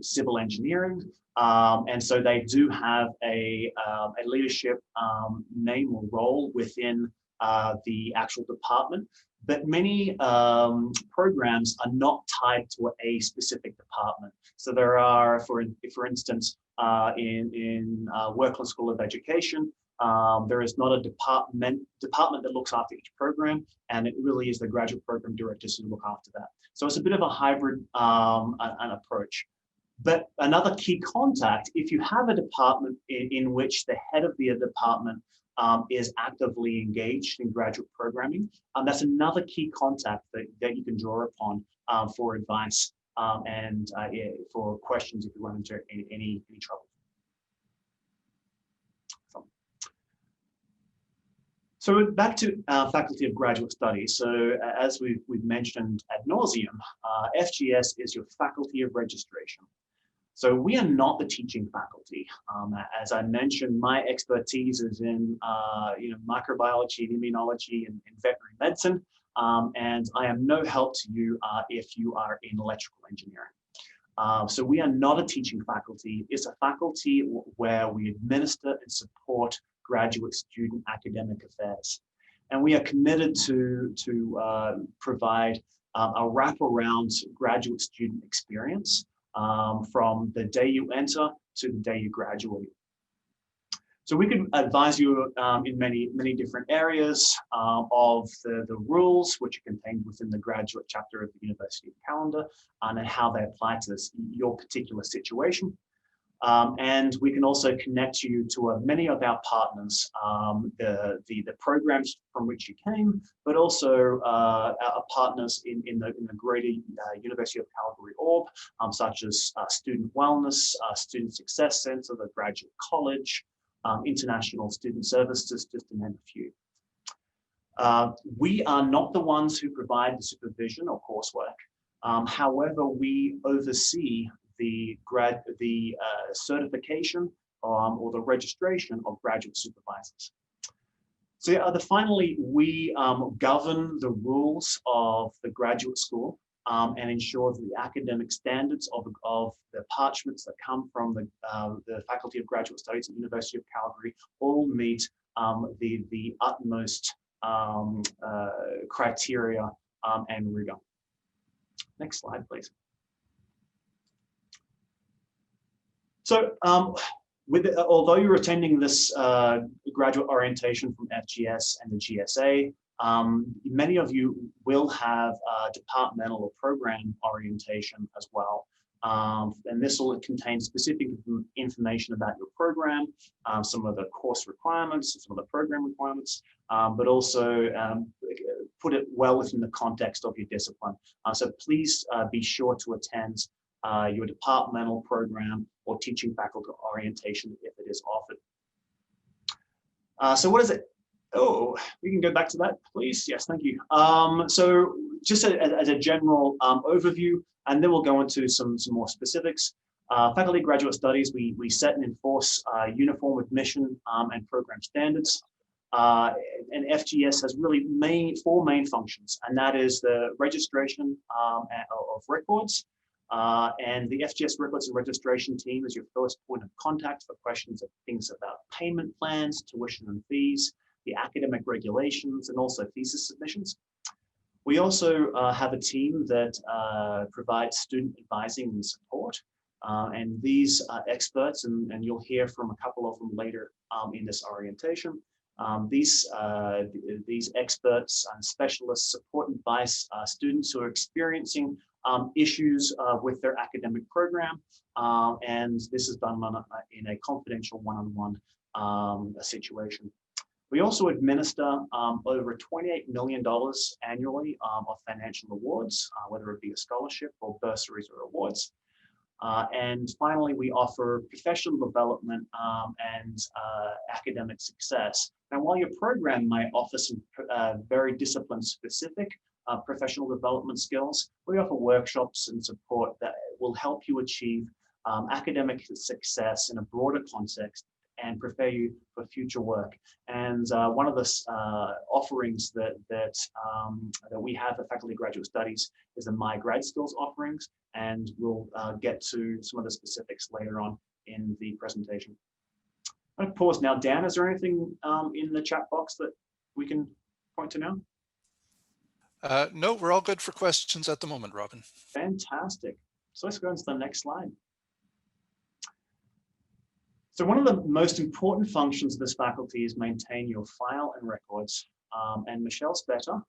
A: civil engineering. And so they do have a leadership name or role within the actual department. But many programs are not tied to a specific department. So there are, for instance, in Workland School of Education, there is not a department that looks after each program, and it really is the graduate program directors who look after that. So it's a bit of a hybrid an approach. But another key contact, if you have a department in which the head of the department is actively engaged in graduate programming, that's another key contact that you can draw upon for advice and for questions if you run into any trouble. So back to Faculty of Graduate Studies. So as we've mentioned ad nauseum, FGS is your Faculty of Registration. So we are not the teaching faculty. As I mentioned, my expertise is in microbiology, immunology, and veterinary medicine, and I am no help to you if you are in electrical engineering. So we are not a teaching faculty. It's a faculty where we administer and support graduate student academic affairs. And we are committed to provide a wraparound graduate student experience from the day you enter to the day you graduate. So we can advise you in many different areas of the rules which are contained within the graduate chapter of the University of Calendar and how they apply to your particular situation. And we can also connect you to many of our partners, the programs from which you came, but also our partners in the greater University of Calgary orb, such as Student Wellness, Student Success Center, the Graduate College, International Student Services, just to name a few. We are not the ones who provide the supervision or coursework. However, we oversee the certification or the registration of graduate supervisors. So finally, we govern the rules of the graduate school and ensure that the academic standards of the parchments that come from the Faculty of Graduate Studies at the University of Calgary all meet the utmost criteria and rigor. Next slide, please. So although you're attending this graduate orientation from FGS and the GSA, many of you will have departmental or program orientation as well. And this will contain specific information about your program, some of the course requirements, some of the program requirements, but also put it well within the context of your discipline. So please be sure to attend your departmental program or teaching faculty orientation if it is offered. So what is it? Oh, we can go back to that, please. Yes, thank you. So just as a general overview, and then we'll go into some more specifics. Faculty Graduate Studies, we set and enforce uniform admission and program standards. And FGS has really four main functions, and that is the registration of records. And the FGS Records and Registration team is your first point of contact for questions of things about payment plans, tuition and fees, the academic regulations, and also thesis submissions. We also have a team that provides student advising and support. And these experts, and you'll hear from a couple of them later in this orientation, these experts and specialists support and advise students who are experiencing issues with their academic program. And this is done in a confidential one-on-one situation. We also administer over $28 million annually of financial awards, whether it be a scholarship or bursaries or awards. And finally, we offer professional development and academic success. Now, while your program might offer some very discipline-specific professional development skills, we offer workshops and support that will help you achieve academic success in a broader context and prepare you for future work. And one of the offerings that we have at Faculty Graduate Studies is the My GradSkills offerings, and we'll get to some of the specifics later on in the presentation. I'm going to pause now. Dan, is there anything in the chat box that we can point to now?
E: No, we're all good for questions at the moment, Robin.
A: Fantastic. So let's go on to the next slide. So one of the most important functions of this faculty is maintain your file and records. And Michelle Spetter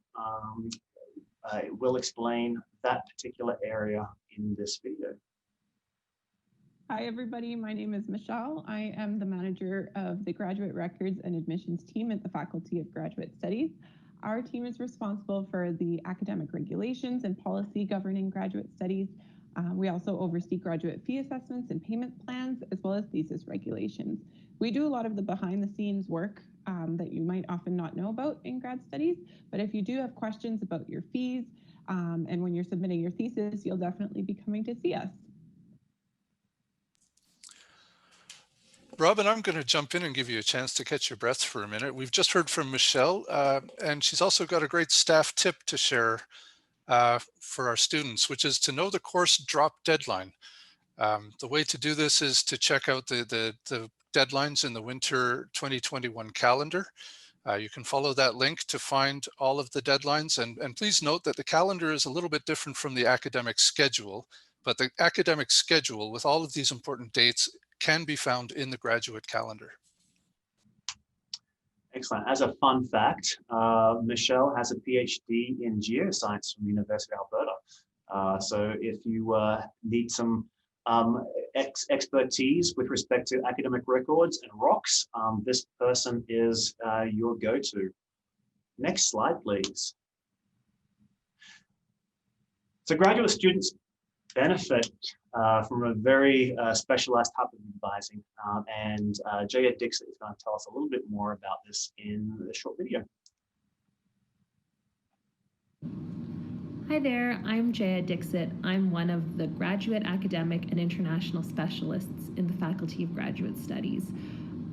A: will explain that particular area in this video.
G: Hi, everybody. My name is Michelle. I am the manager of the Graduate Records and Admissions team at the Faculty of Graduate Studies. Our team is responsible for the academic regulations and policy governing graduate studies. We also oversee graduate fee assessments and payment plans, as well as thesis regulations. We do a lot of the behind the scenes work that you might often not know about in grad studies, but if you do have questions about your fees and when you're submitting your thesis, you'll definitely be coming to see us.
E: Robin, I'm going to jump in and give you a chance to catch your breath for a minute. We've just heard from Michelle, and she's also got a great staff tip to share for our students, which is to know the course drop deadline. The way to do this is to check out the deadlines in the winter 2021 calendar. You can follow that link to find all of the deadlines, and please note that the calendar is a little bit different from the academic schedule, but the academic schedule with all of these important dates can be found in the graduate calendar.
A: Excellent. As a fun fact, Michelle has a PhD in geoscience from the University of Alberta. So if you need some expertise with respect to academic records and rocks, this person is your go-to. Next slide, please. So graduate students benefit from a very specialized type of advising, and Jaya Dixit is going to tell us a little bit more about this in the short video.
H: Hi there, I'm Jaya Dixit. I'm one of the graduate academic and international specialists in the Faculty of Graduate Studies.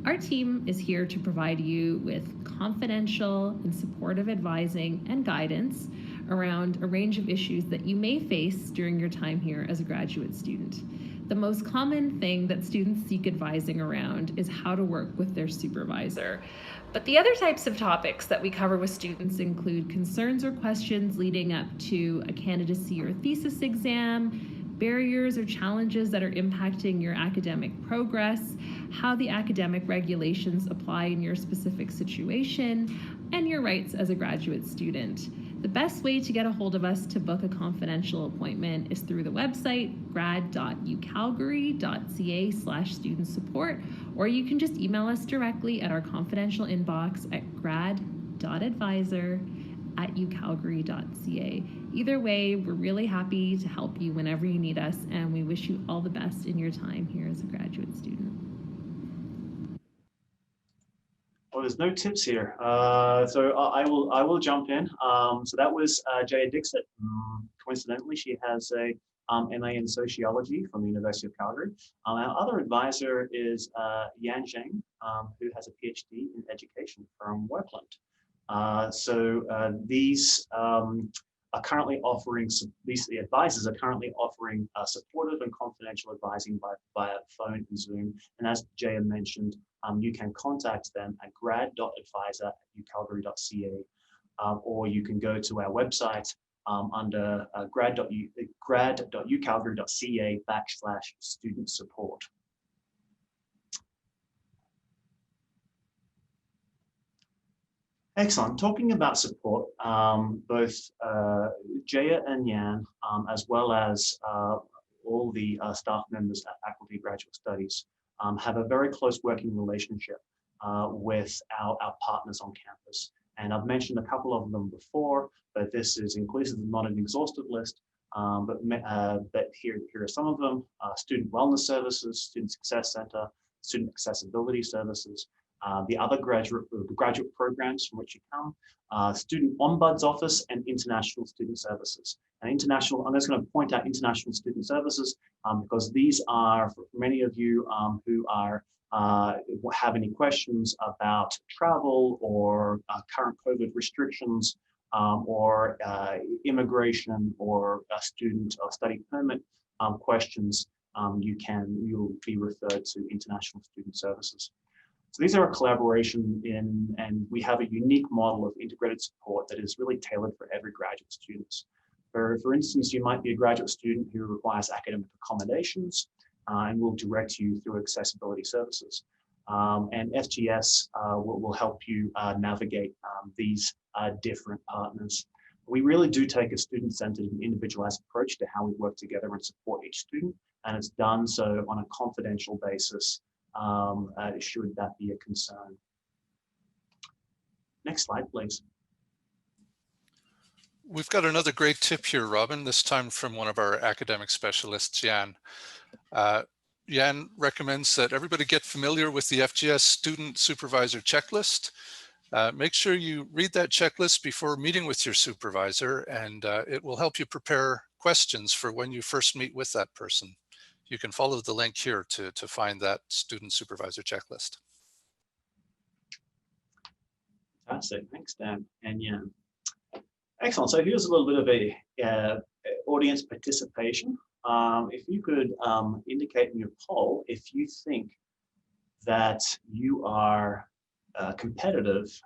H: Our team is here to provide you with confidential and supportive advising and guidance around a range of issues that you may face during your time here as a graduate student. The most common thing that students seek advising around is how to work with their supervisor. But the other types of topics that we cover with students include concerns or questions leading up to a candidacy or thesis exam, barriers or challenges that are impacting your academic progress, how the academic regulations apply in your specific situation, and your rights as a graduate student. The best way to get a hold of us to book a confidential appointment is through the website grad.ucalgary.ca/student support, or you can just email us directly at our confidential inbox at grad.advisor@ucalgary.ca. Either way, we're really happy to help you whenever you need us, and we wish you all the best in your time here as a graduate student.
A: Well, there's no tips here, so I will jump in. So that was Jaya Dixit. Coincidentally, she has a MA in sociology from the University of Calgary. Our other advisor is Yan Zheng, who has a PhD in education from Workland. These are currently offering, these advisors are currently offering supportive and confidential advising via phone and Zoom. And as Jaya mentioned, you can contact them at grad.advisor@ucalgary.ca, or you can go to our website under grad.ucalgary.ca/student support. Excellent. Talking about support, both Jaya and Yan, as well as all the staff members at Faculty of Graduate Studies, have a very close working relationship with our partners on campus. And I've mentioned a couple of them before, but this is inclusive, not an exhaustive list, but here are some of them: Student Wellness Services, Student Success Center, Student Accessibility Services, the other graduate programs from which you come, Student Ombuds Office, and International Student Services. And international, I'm just going to point out International Student Services because these are, for many of you who are have any questions about travel or current COVID restrictions or immigration or student or study permit questions, you'll be referred to International Student Services. So these are a collaboration and we have a unique model of integrated support that is really tailored for every graduate student. For instance, you might be a graduate student who requires academic accommodations, and we'll direct you through accessibility services. And FGS will help you navigate these different partners. We really do take a student-centered and individualized approach to how we work together and support each student, and it's done so on a confidential basis, should that be a concern. Next slide, please.
E: We've got another great tip here, Robin, this time from one of our academic specialists, Yan. Yan recommends that everybody get familiar with the FGS Student Supervisor Checklist. Make sure you read that checklist before meeting with your supervisor, and it will help you prepare questions for when you first meet with that person. You can follow the link here to find that Student Supervisor Checklist.
A: Fantastic, thanks Dan and Yan. Excellent, so here's a little bit of a audience participation. If you could indicate in your poll if you think that you are competitive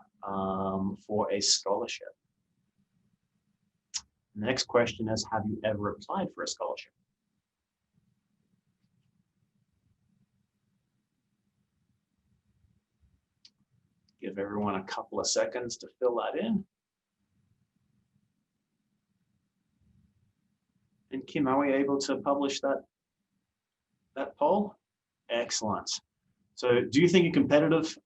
A: for a scholarship. The next question is, have you ever applied for a scholarship? Give everyone a couple of seconds to fill that in. And Kim, are we able to publish that poll? Excellent. So do you think you're competitive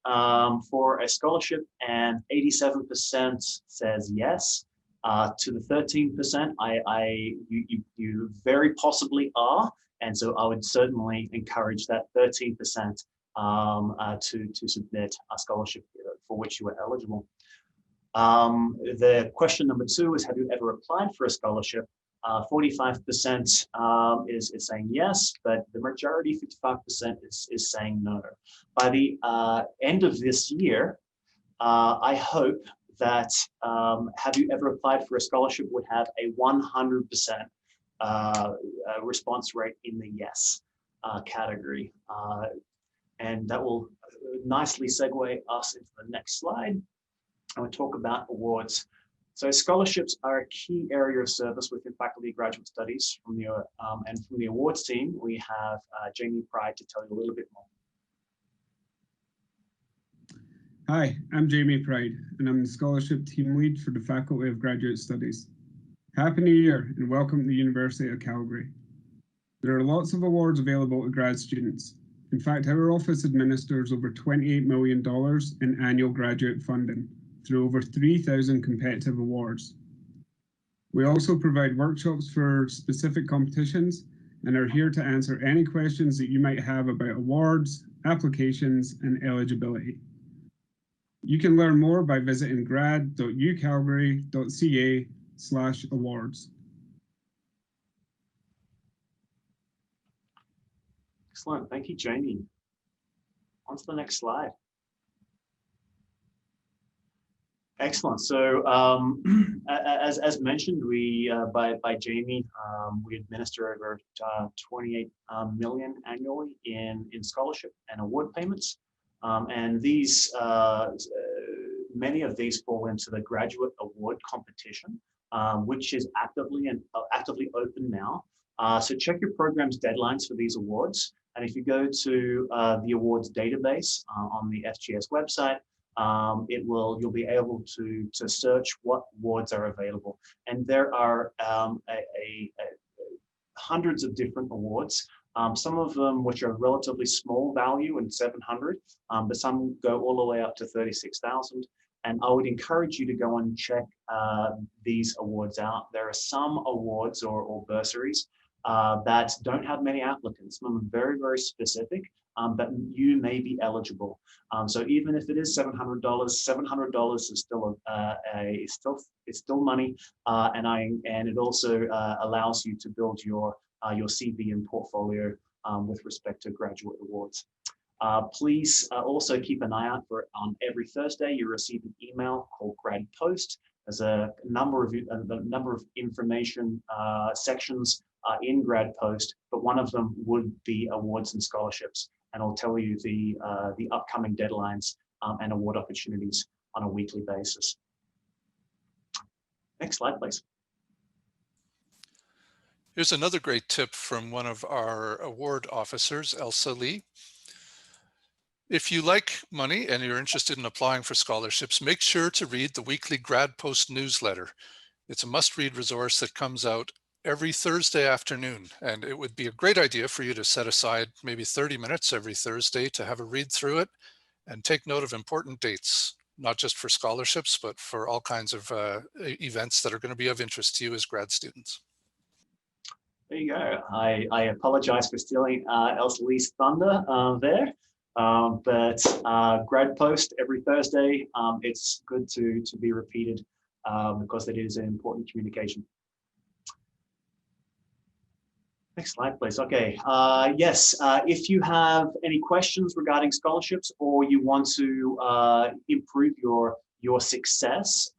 A: for a scholarship? And 87% says yes. To the 13%, you very possibly are. And so I would certainly encourage that 13% to submit a scholarship for which you are eligible. The question number 2 is, have you ever applied for a scholarship? 45% is saying yes, but the majority, 55%, is saying no. By the end of this year, I hope that have you ever applied for a scholarship would have a 100% response rate in the yes category. And that will nicely segue us into the next slide. I will talk about awards. So scholarships are a key area of service within Faculty of Graduate Studies. And from the awards team, we have Jamie Pride to tell you a little bit more.
I: Hi, I'm Jamie Pride, and I'm the Scholarship Team Lead for the Faculty of Graduate Studies. Happy New Year and welcome to the University of Calgary. There are lots of awards available to grad students. In fact, our office administers over $28 million in annual graduate funding through over 3,000 competitive awards. We also provide workshops for specific competitions and are here to answer any questions that you might have about awards, applications, and eligibility. You can learn more by visiting grad.ucalgary.ca/awards.
A: Excellent. Thank you, Jamie. On to the next slide. Excellent. So as mentioned, we by Jamie, we administer over 28 million annually in scholarship and award payments, and these many of these fall into the graduate award competition, which is actively open now. So check your program's deadlines for these awards, and if you go to the awards database on the FGS website, you'll be able to search what awards are available, and there are hundreds of different awards. Some of them which are relatively small value and 700, but some go all the way up to 36,000. And I would encourage you to go and check these awards out. There are some awards or bursaries that don't have many applicants. Some are very, very specific, but you may be eligible. So even if it is $700, $700 is still it's still money, and it also allows you to build your CV and portfolio with respect to graduate awards. Please also keep an eye out for every Thursday you receive an email called Grad Post. There's a number of information sections in Grad Post, but one of them would be awards and scholarships, and I'll tell you the upcoming deadlines and award opportunities on a weekly basis. Next slide, please.
E: Here's another great tip from one of our award officers, Elsa Lee. If you like money and you're interested in applying for scholarships, make sure to read the weekly Grad Post newsletter. It's a must-read resource that comes out every Thursday afternoon, and it would be a great idea for you to set aside maybe 30 minutes every Thursday to have a read through it and take note of important dates, not just for scholarships, but for all kinds of events that are going to be of interest to you as grad students.
A: There you go. I apologize for stealing Elsa Lee's thunder there. But Grad Post every Thursday, it's good to be repeated because it is an important communication. Next slide, please. Okay. Yes, if you have any questions regarding scholarships or you want to improve your success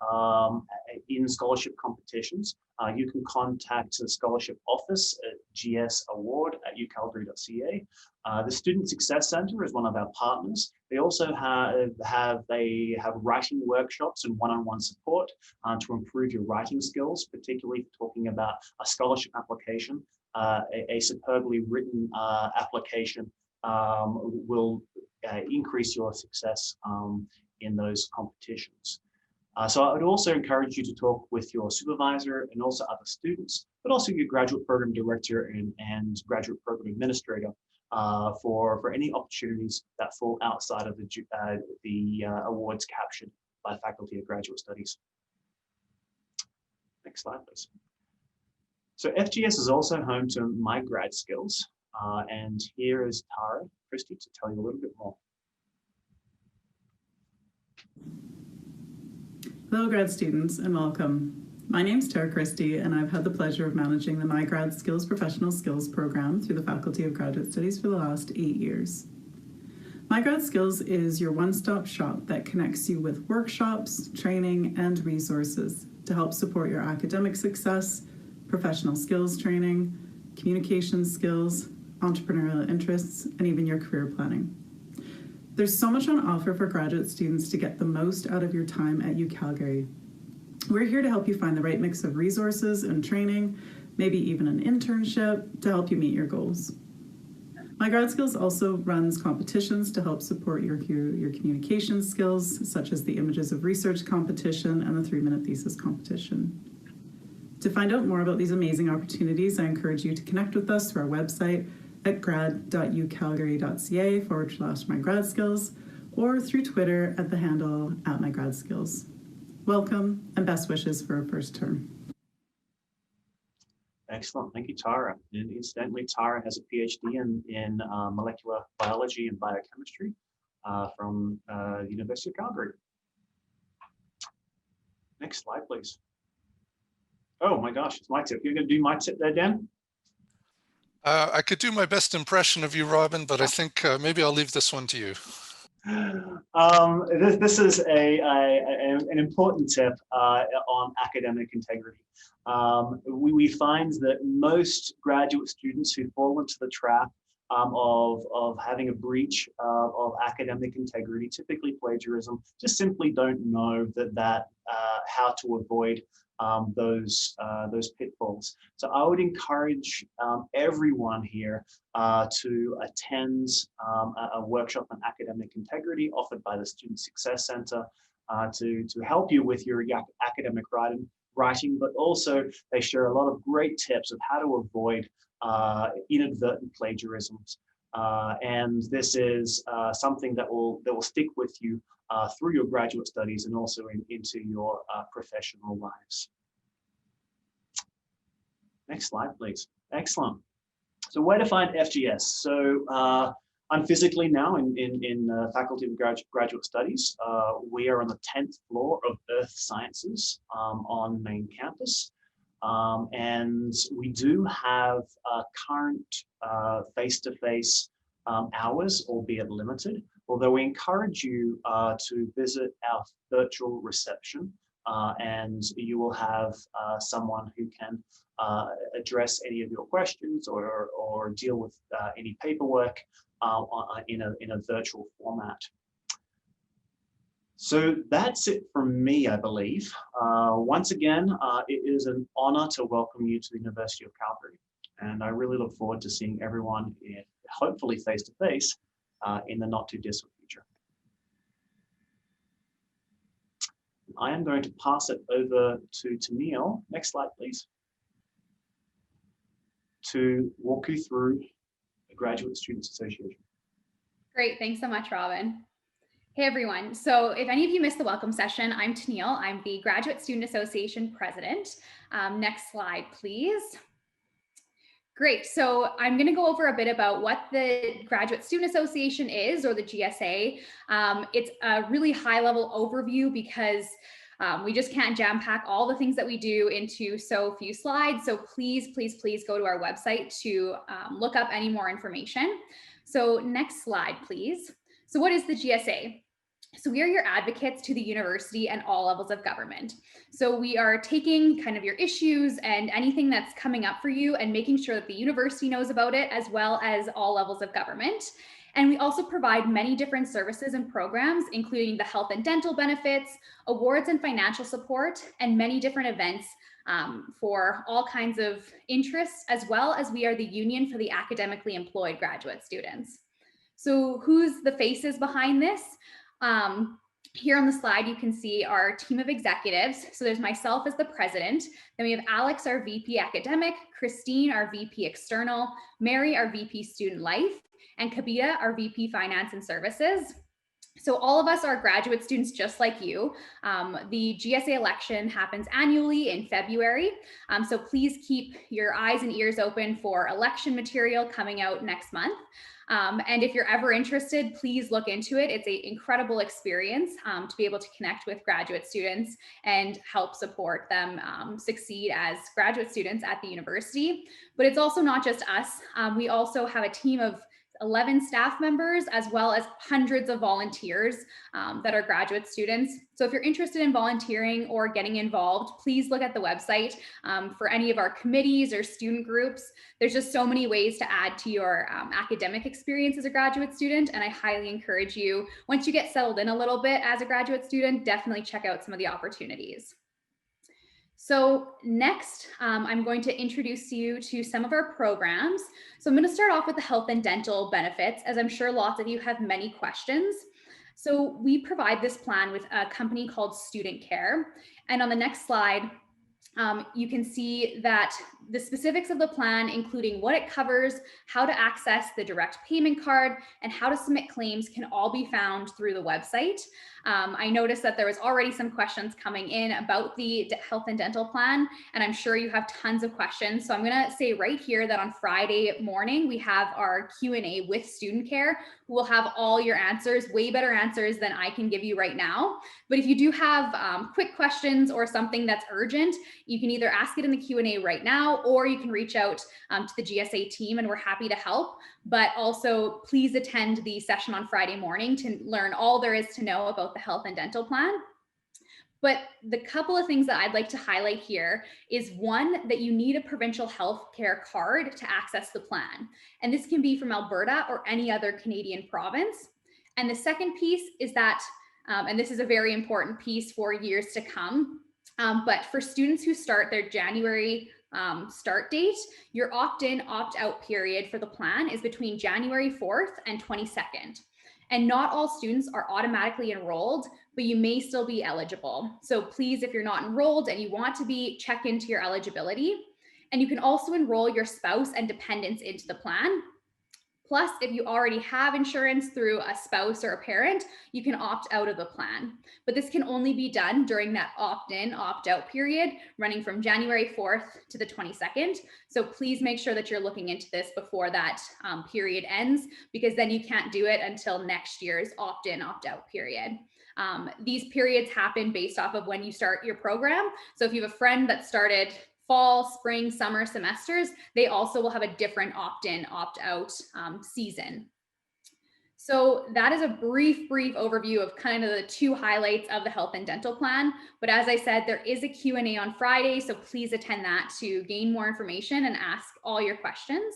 A: in scholarship competitions, you can contact the scholarship office at gsaward@ucalgary.ca. The Student Success Center is one of our partners. They also have writing workshops and one-on-one support to improve your writing skills, particularly talking about a scholarship application. A superbly written application will increase your success in those competitions. So I would also encourage you to talk with your supervisor and also other students, but also your graduate program director and graduate program administrator for any opportunities that fall outside of the awards captured by Faculty of Graduate Studies. Next slide, please. So FGS is also home to My GradSkills, and here is Tara Christie to tell you a little bit more.
J: Hello grad students and welcome. My name is Tara Christie and I've had the pleasure of managing the My GradSkills Professional Skills program through the Faculty of Graduate Studies for the last 8 years. My GradSkills is your one-stop shop that connects you with workshops, training, and resources to help support your academic success, professional skills training, communication skills, entrepreneurial interests, and even your career planning. There's so much on offer for graduate students to get the most out of your time at UCalgary. We're here to help you find the right mix of resources and training, maybe even an internship to help you meet your goals. My GradSkills also runs competitions to help support your communication skills, such as the Images of Research competition and the 3-minute thesis competition. To find out more about these amazing opportunities, I encourage you to connect with us through our website at grad.ucalgary.ca/mygradskills or through Twitter at the handle @mygradskills. Welcome and best wishes for our first term.
A: Excellent, thank you, Tara. And incidentally, Tara has a PhD in molecular biology and biochemistry from the University of Calgary. Next slide, please. Oh my gosh, it's my tip. You're going to do my tip there, Dan?
E: I could do my best impression of you, Robin, but I think maybe I'll leave this one to you.
A: This is an important tip on academic integrity. We find that most graduate students who fall into the trap of having a breach of academic integrity, typically plagiarism, just simply don't know how to avoid those pitfalls. So I would encourage everyone here to attend a workshop on academic integrity offered by the Student Success Center to help you with your academic writing, but also they share a lot of great tips of how to avoid inadvertent plagiarisms. And this is something that will stick with you through your graduate studies and also into your professional lives. Next slide, please. Excellent. So where to find FGS? So I'm physically now in the Faculty of Graduate Studies. We are on the 10th floor of Earth Sciences on main campus. And we do have current face-to-face hours, albeit limited, although we encourage you to visit our virtual reception and you will have someone who can address any of your questions or deal with any paperwork in a virtual format. So that's it from me, I believe. Once again, it is an honor to welcome you to the University of Calgary. And I really look forward to seeing everyone, hopefully face-to-face, in the not too distant future. I am going to pass it over to Neil. Next slide, please. To walk you through the Graduate Students Association.
B: Great, thanks so much, Robin. Hey everyone, so if any of you missed the welcome session, I'm Tennille. I'm the Graduate Student Association President. Next slide, please. Great, so I'm going to go over a bit about what the Graduate Student Association is, or the GSA. It's a really high level overview because we just can't jam pack all the things that we do into so few slides. So please, please, please go to our website to look up any more information. So next slide, please. So what is the GSA? So we are your advocates to the university and all levels of government. So we are taking kind of your issues and anything that's coming up for you and making sure that the university knows about it, as well as all levels of government. And we also provide many different services and programs, including the health and dental benefits, awards and financial support, and many different events for all kinds of interests, as well as we are the union for the academically employed graduate students. So who's the faces behind this? Here on the slide, you can see our team of executives. So there's myself as the president. Then we have Alex, our VP Academic, Christine, our VP External, Mary, our VP Student Life, and Kabita, our VP Finance and Services. So all of us are graduate students just like you. The GSA election happens annually in February. So please keep your eyes and ears open for election material coming out next month. And if you're ever interested, please look into it. It's an incredible experience to be able to connect with graduate students and help support them succeed as graduate students at the university. But it's also not just us. We also have a team of 11 staff members, as well as hundreds of volunteers that are graduate students. So if you're interested in volunteering or getting involved, please look at the website for any of our committees or student groups. There's just so many ways to add to your academic experience as a graduate student. And I highly encourage you, once you get settled in a little bit as a graduate student, definitely check out some of the opportunities. So next, I'm going to introduce you to some of our programs. So I'm going to start off with the health and dental benefits, as I'm sure lots of you have many questions. So we provide this plan with a company called Student Care. And on the next slide, you can see that The specifics of the plan, including what it covers, how to access the direct payment card, and how to submit claims, can all be found through the website. I noticed that there was already some questions coming in about the health and dental plan, and I'm sure you have tons of questions. So I'm gonna say right here that on Friday morning, we have our Q&A with Student Care, who will have all your answers, way better answers than I can give you right now. But if you do have quick questions or something that's urgent, you can either ask it in the Q&A right now, or you can reach out to the GSA team, and we're happy to help. But also please attend the session on Friday morning to learn all there is to know about the health and dental plan. But the couple of things that I'd like to highlight here is, one, that you need a provincial health care card to access the plan. And this can be from Alberta or any other Canadian province. And the second piece is that, and this is a very important piece for years to come, but for students who start their January start date, your opt-in, opt-out period for the plan is between January 4th and 22nd. And not all students are automatically enrolled, but you may still be eligible. So please, if you're not enrolled and you want to be, check into your eligibility. And you can also enroll your spouse and dependents into the plan. Plus, if you already have insurance through a spouse or a parent, you can opt out of the plan. But this can only be done during that opt-in, opt-out period, running from January 4th to the 22nd. So please make sure that you're looking into this before that period ends, because then you can't do it until next year's opt-in, opt-out period. These periods happen based off of when you start your program. So if you have a friend that started fall, spring, summer semesters, they also will have a different opt-in, opt-out season. So that is a brief overview of kind of the two highlights of the health and dental plan. But as I said, there is a Q&A on Friday, so please attend that to gain more information and ask all your questions.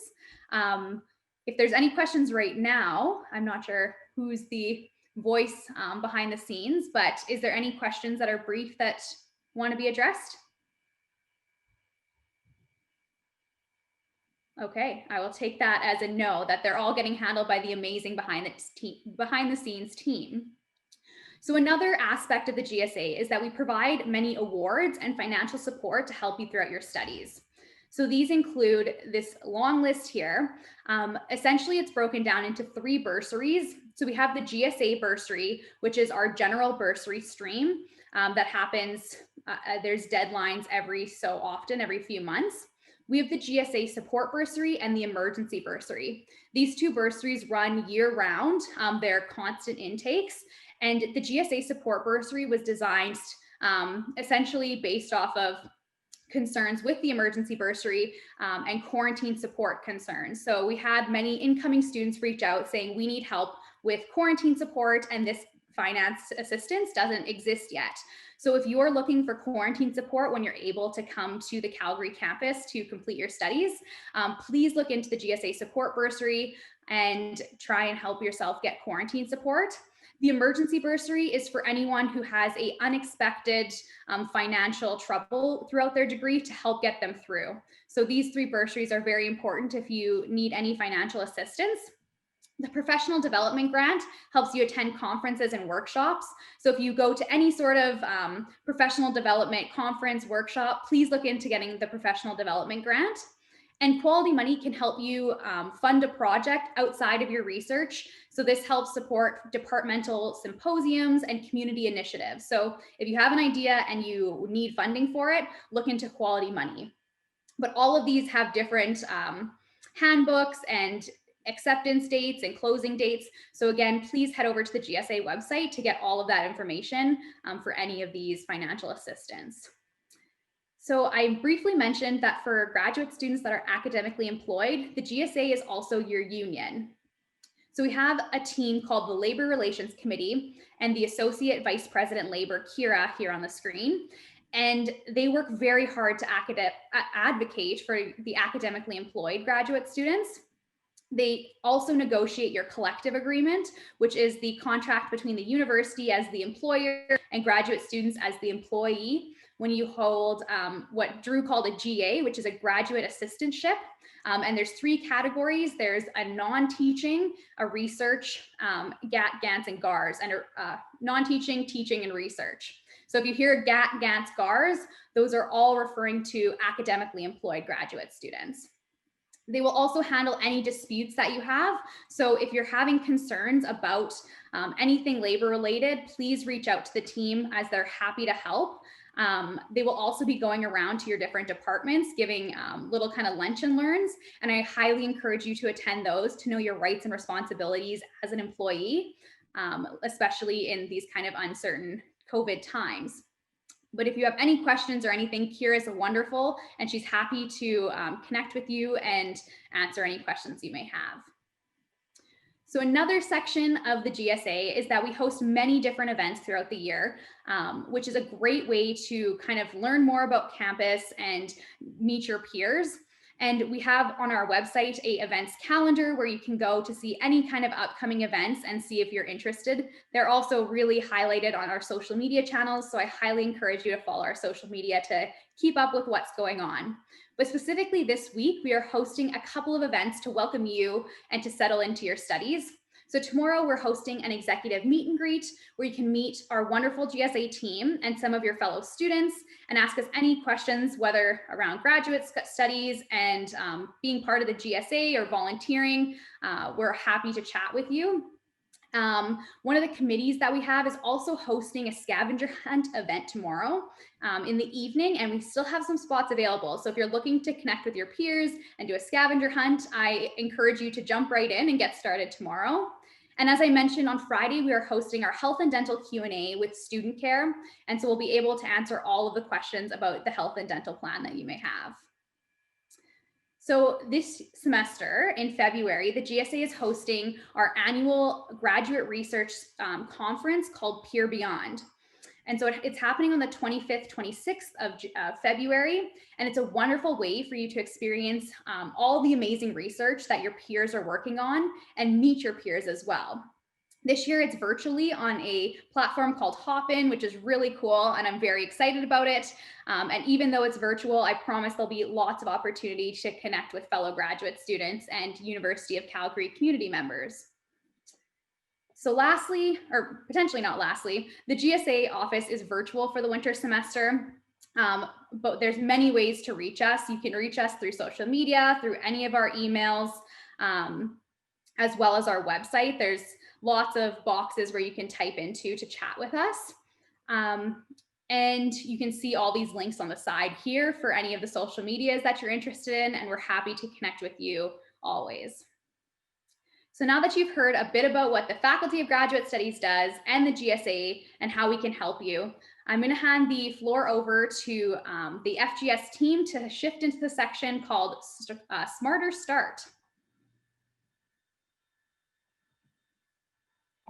B: If there's any questions right now, I'm not sure who's the voice behind the scenes, but is there any questions that are brief that want to be addressed? Okay, I will take that as a no, that they're all getting handled by the amazing behind the scenes team. So another aspect of the GSA is that we provide many awards and financial support to help you throughout your studies. So these include this long list here. Essentially, it's broken down into 3 bursaries. So we have the GSA bursary, which is our general bursary stream that happens, there's deadlines every so often, every few months. We have the GSA support bursary and the emergency bursary. These 2 bursaries run year round. They're constant intakes. And the GSA support bursary was designed essentially based off of concerns with the emergency bursary and quarantine support concerns. So we had many incoming students reach out saying, we need help with quarantine support, and this finance assistance doesn't exist yet. So if you're looking for quarantine support when you're able to come to the Calgary campus to complete your studies, please look into the GSA support bursary and try and help yourself get quarantine support. The emergency bursary is for anyone who has an unexpected financial trouble throughout their degree to help get them through. So these 3 bursaries are very important if you need any financial assistance. The professional development grant helps you attend conferences and workshops. So if you go to any sort of professional development conference, workshop, please look into getting the professional development grant. And quality money can help you fund a project outside of your research. So this helps support departmental symposiums and community initiatives. So if you have an idea and you need funding for it, look into quality money. But all of these have different handbooks and acceptance dates and closing dates. So again, please head over to the GSA website to get all of that information for any of these financial assistance. So I briefly mentioned that for graduate students that are academically employed, the GSA is also your union. So we have a team called the Labor Relations Committee and the Associate Vice President Labor, Kira, here on the screen. And they work very hard to advocate for the academically employed graduate students. They also negotiate your collective agreement, which is the contract between the university as the employer and graduate students as the employee. When you hold what Drew called a GA, which is a graduate assistantship. And there's 3 categories. There's a non-teaching, a research, GANTs and GARs, and a non-teaching, teaching, and research. So if you hear GAT, GANTs, GARs, those are all referring to academically employed graduate students. They will also handle any disputes that you have. So if you're having concerns about anything labor related, please reach out to the team as they're happy to help. They will also be going around to your different departments, giving little kind of lunch and learns. And I highly encourage you to attend those to know your rights and responsibilities as an employee, especially in these kind of uncertain COVID times. But if you have any questions or anything, Kira is wonderful and she's happy to connect with you and answer any questions you may have. So another section of the GSA is that we host many different events throughout the year, which is a great way to kind of learn more about campus and meet your peers. And we have on our website a events calendar where you can go to see any kind of upcoming events and see if you're interested. They're also really highlighted on our social media channels, so I highly encourage you to follow our social media to keep up with what's going on. But specifically this week, we are hosting a couple of events to welcome you and to settle into your studies. So tomorrow we're hosting an executive meet and greet where you can meet our wonderful GSA team and some of your fellow students and ask us any questions, whether around graduate studies and being part of the GSA or volunteering. We're happy to chat with you. One of the committees that we have is also hosting a scavenger hunt event tomorrow in the evening, and we still have some spots available. So if you're looking to connect with your peers and do a scavenger hunt, I encourage you to jump right in and get started tomorrow. And as I mentioned, on Friday, we are hosting our health and dental Q&A with student care. And so we'll be able to answer all of the questions about the health and dental plan that you may have. So this semester in February, the GSA is hosting our annual graduate research conference called Peer Beyond. And so it's happening on the 25th, 26th of February. And it's a wonderful way for you to experience all the amazing research that your peers are working on and meet your peers as well. This year it's virtually on a platform called Hopin, which is really cool, and I'm very excited about it. And even though it's virtual, I promise there'll be lots of opportunity to connect with fellow graduate students and University of Calgary community members. So lastly, or potentially not lastly, the GSA office is virtual for the winter semester. But there's many ways to reach us. You can reach us through social media, through any of our emails, as well as our website. There's lots of boxes where you can type into to chat with us. And you can see all these links on the side here for any of the social medias that you're interested in, and we're happy to connect with you always. So now that you've heard a bit about what the Faculty of Graduate Studies does and the GSA and how we can help you, I'm going to hand the floor over to the FGS team to shift into the section called Smarter Start.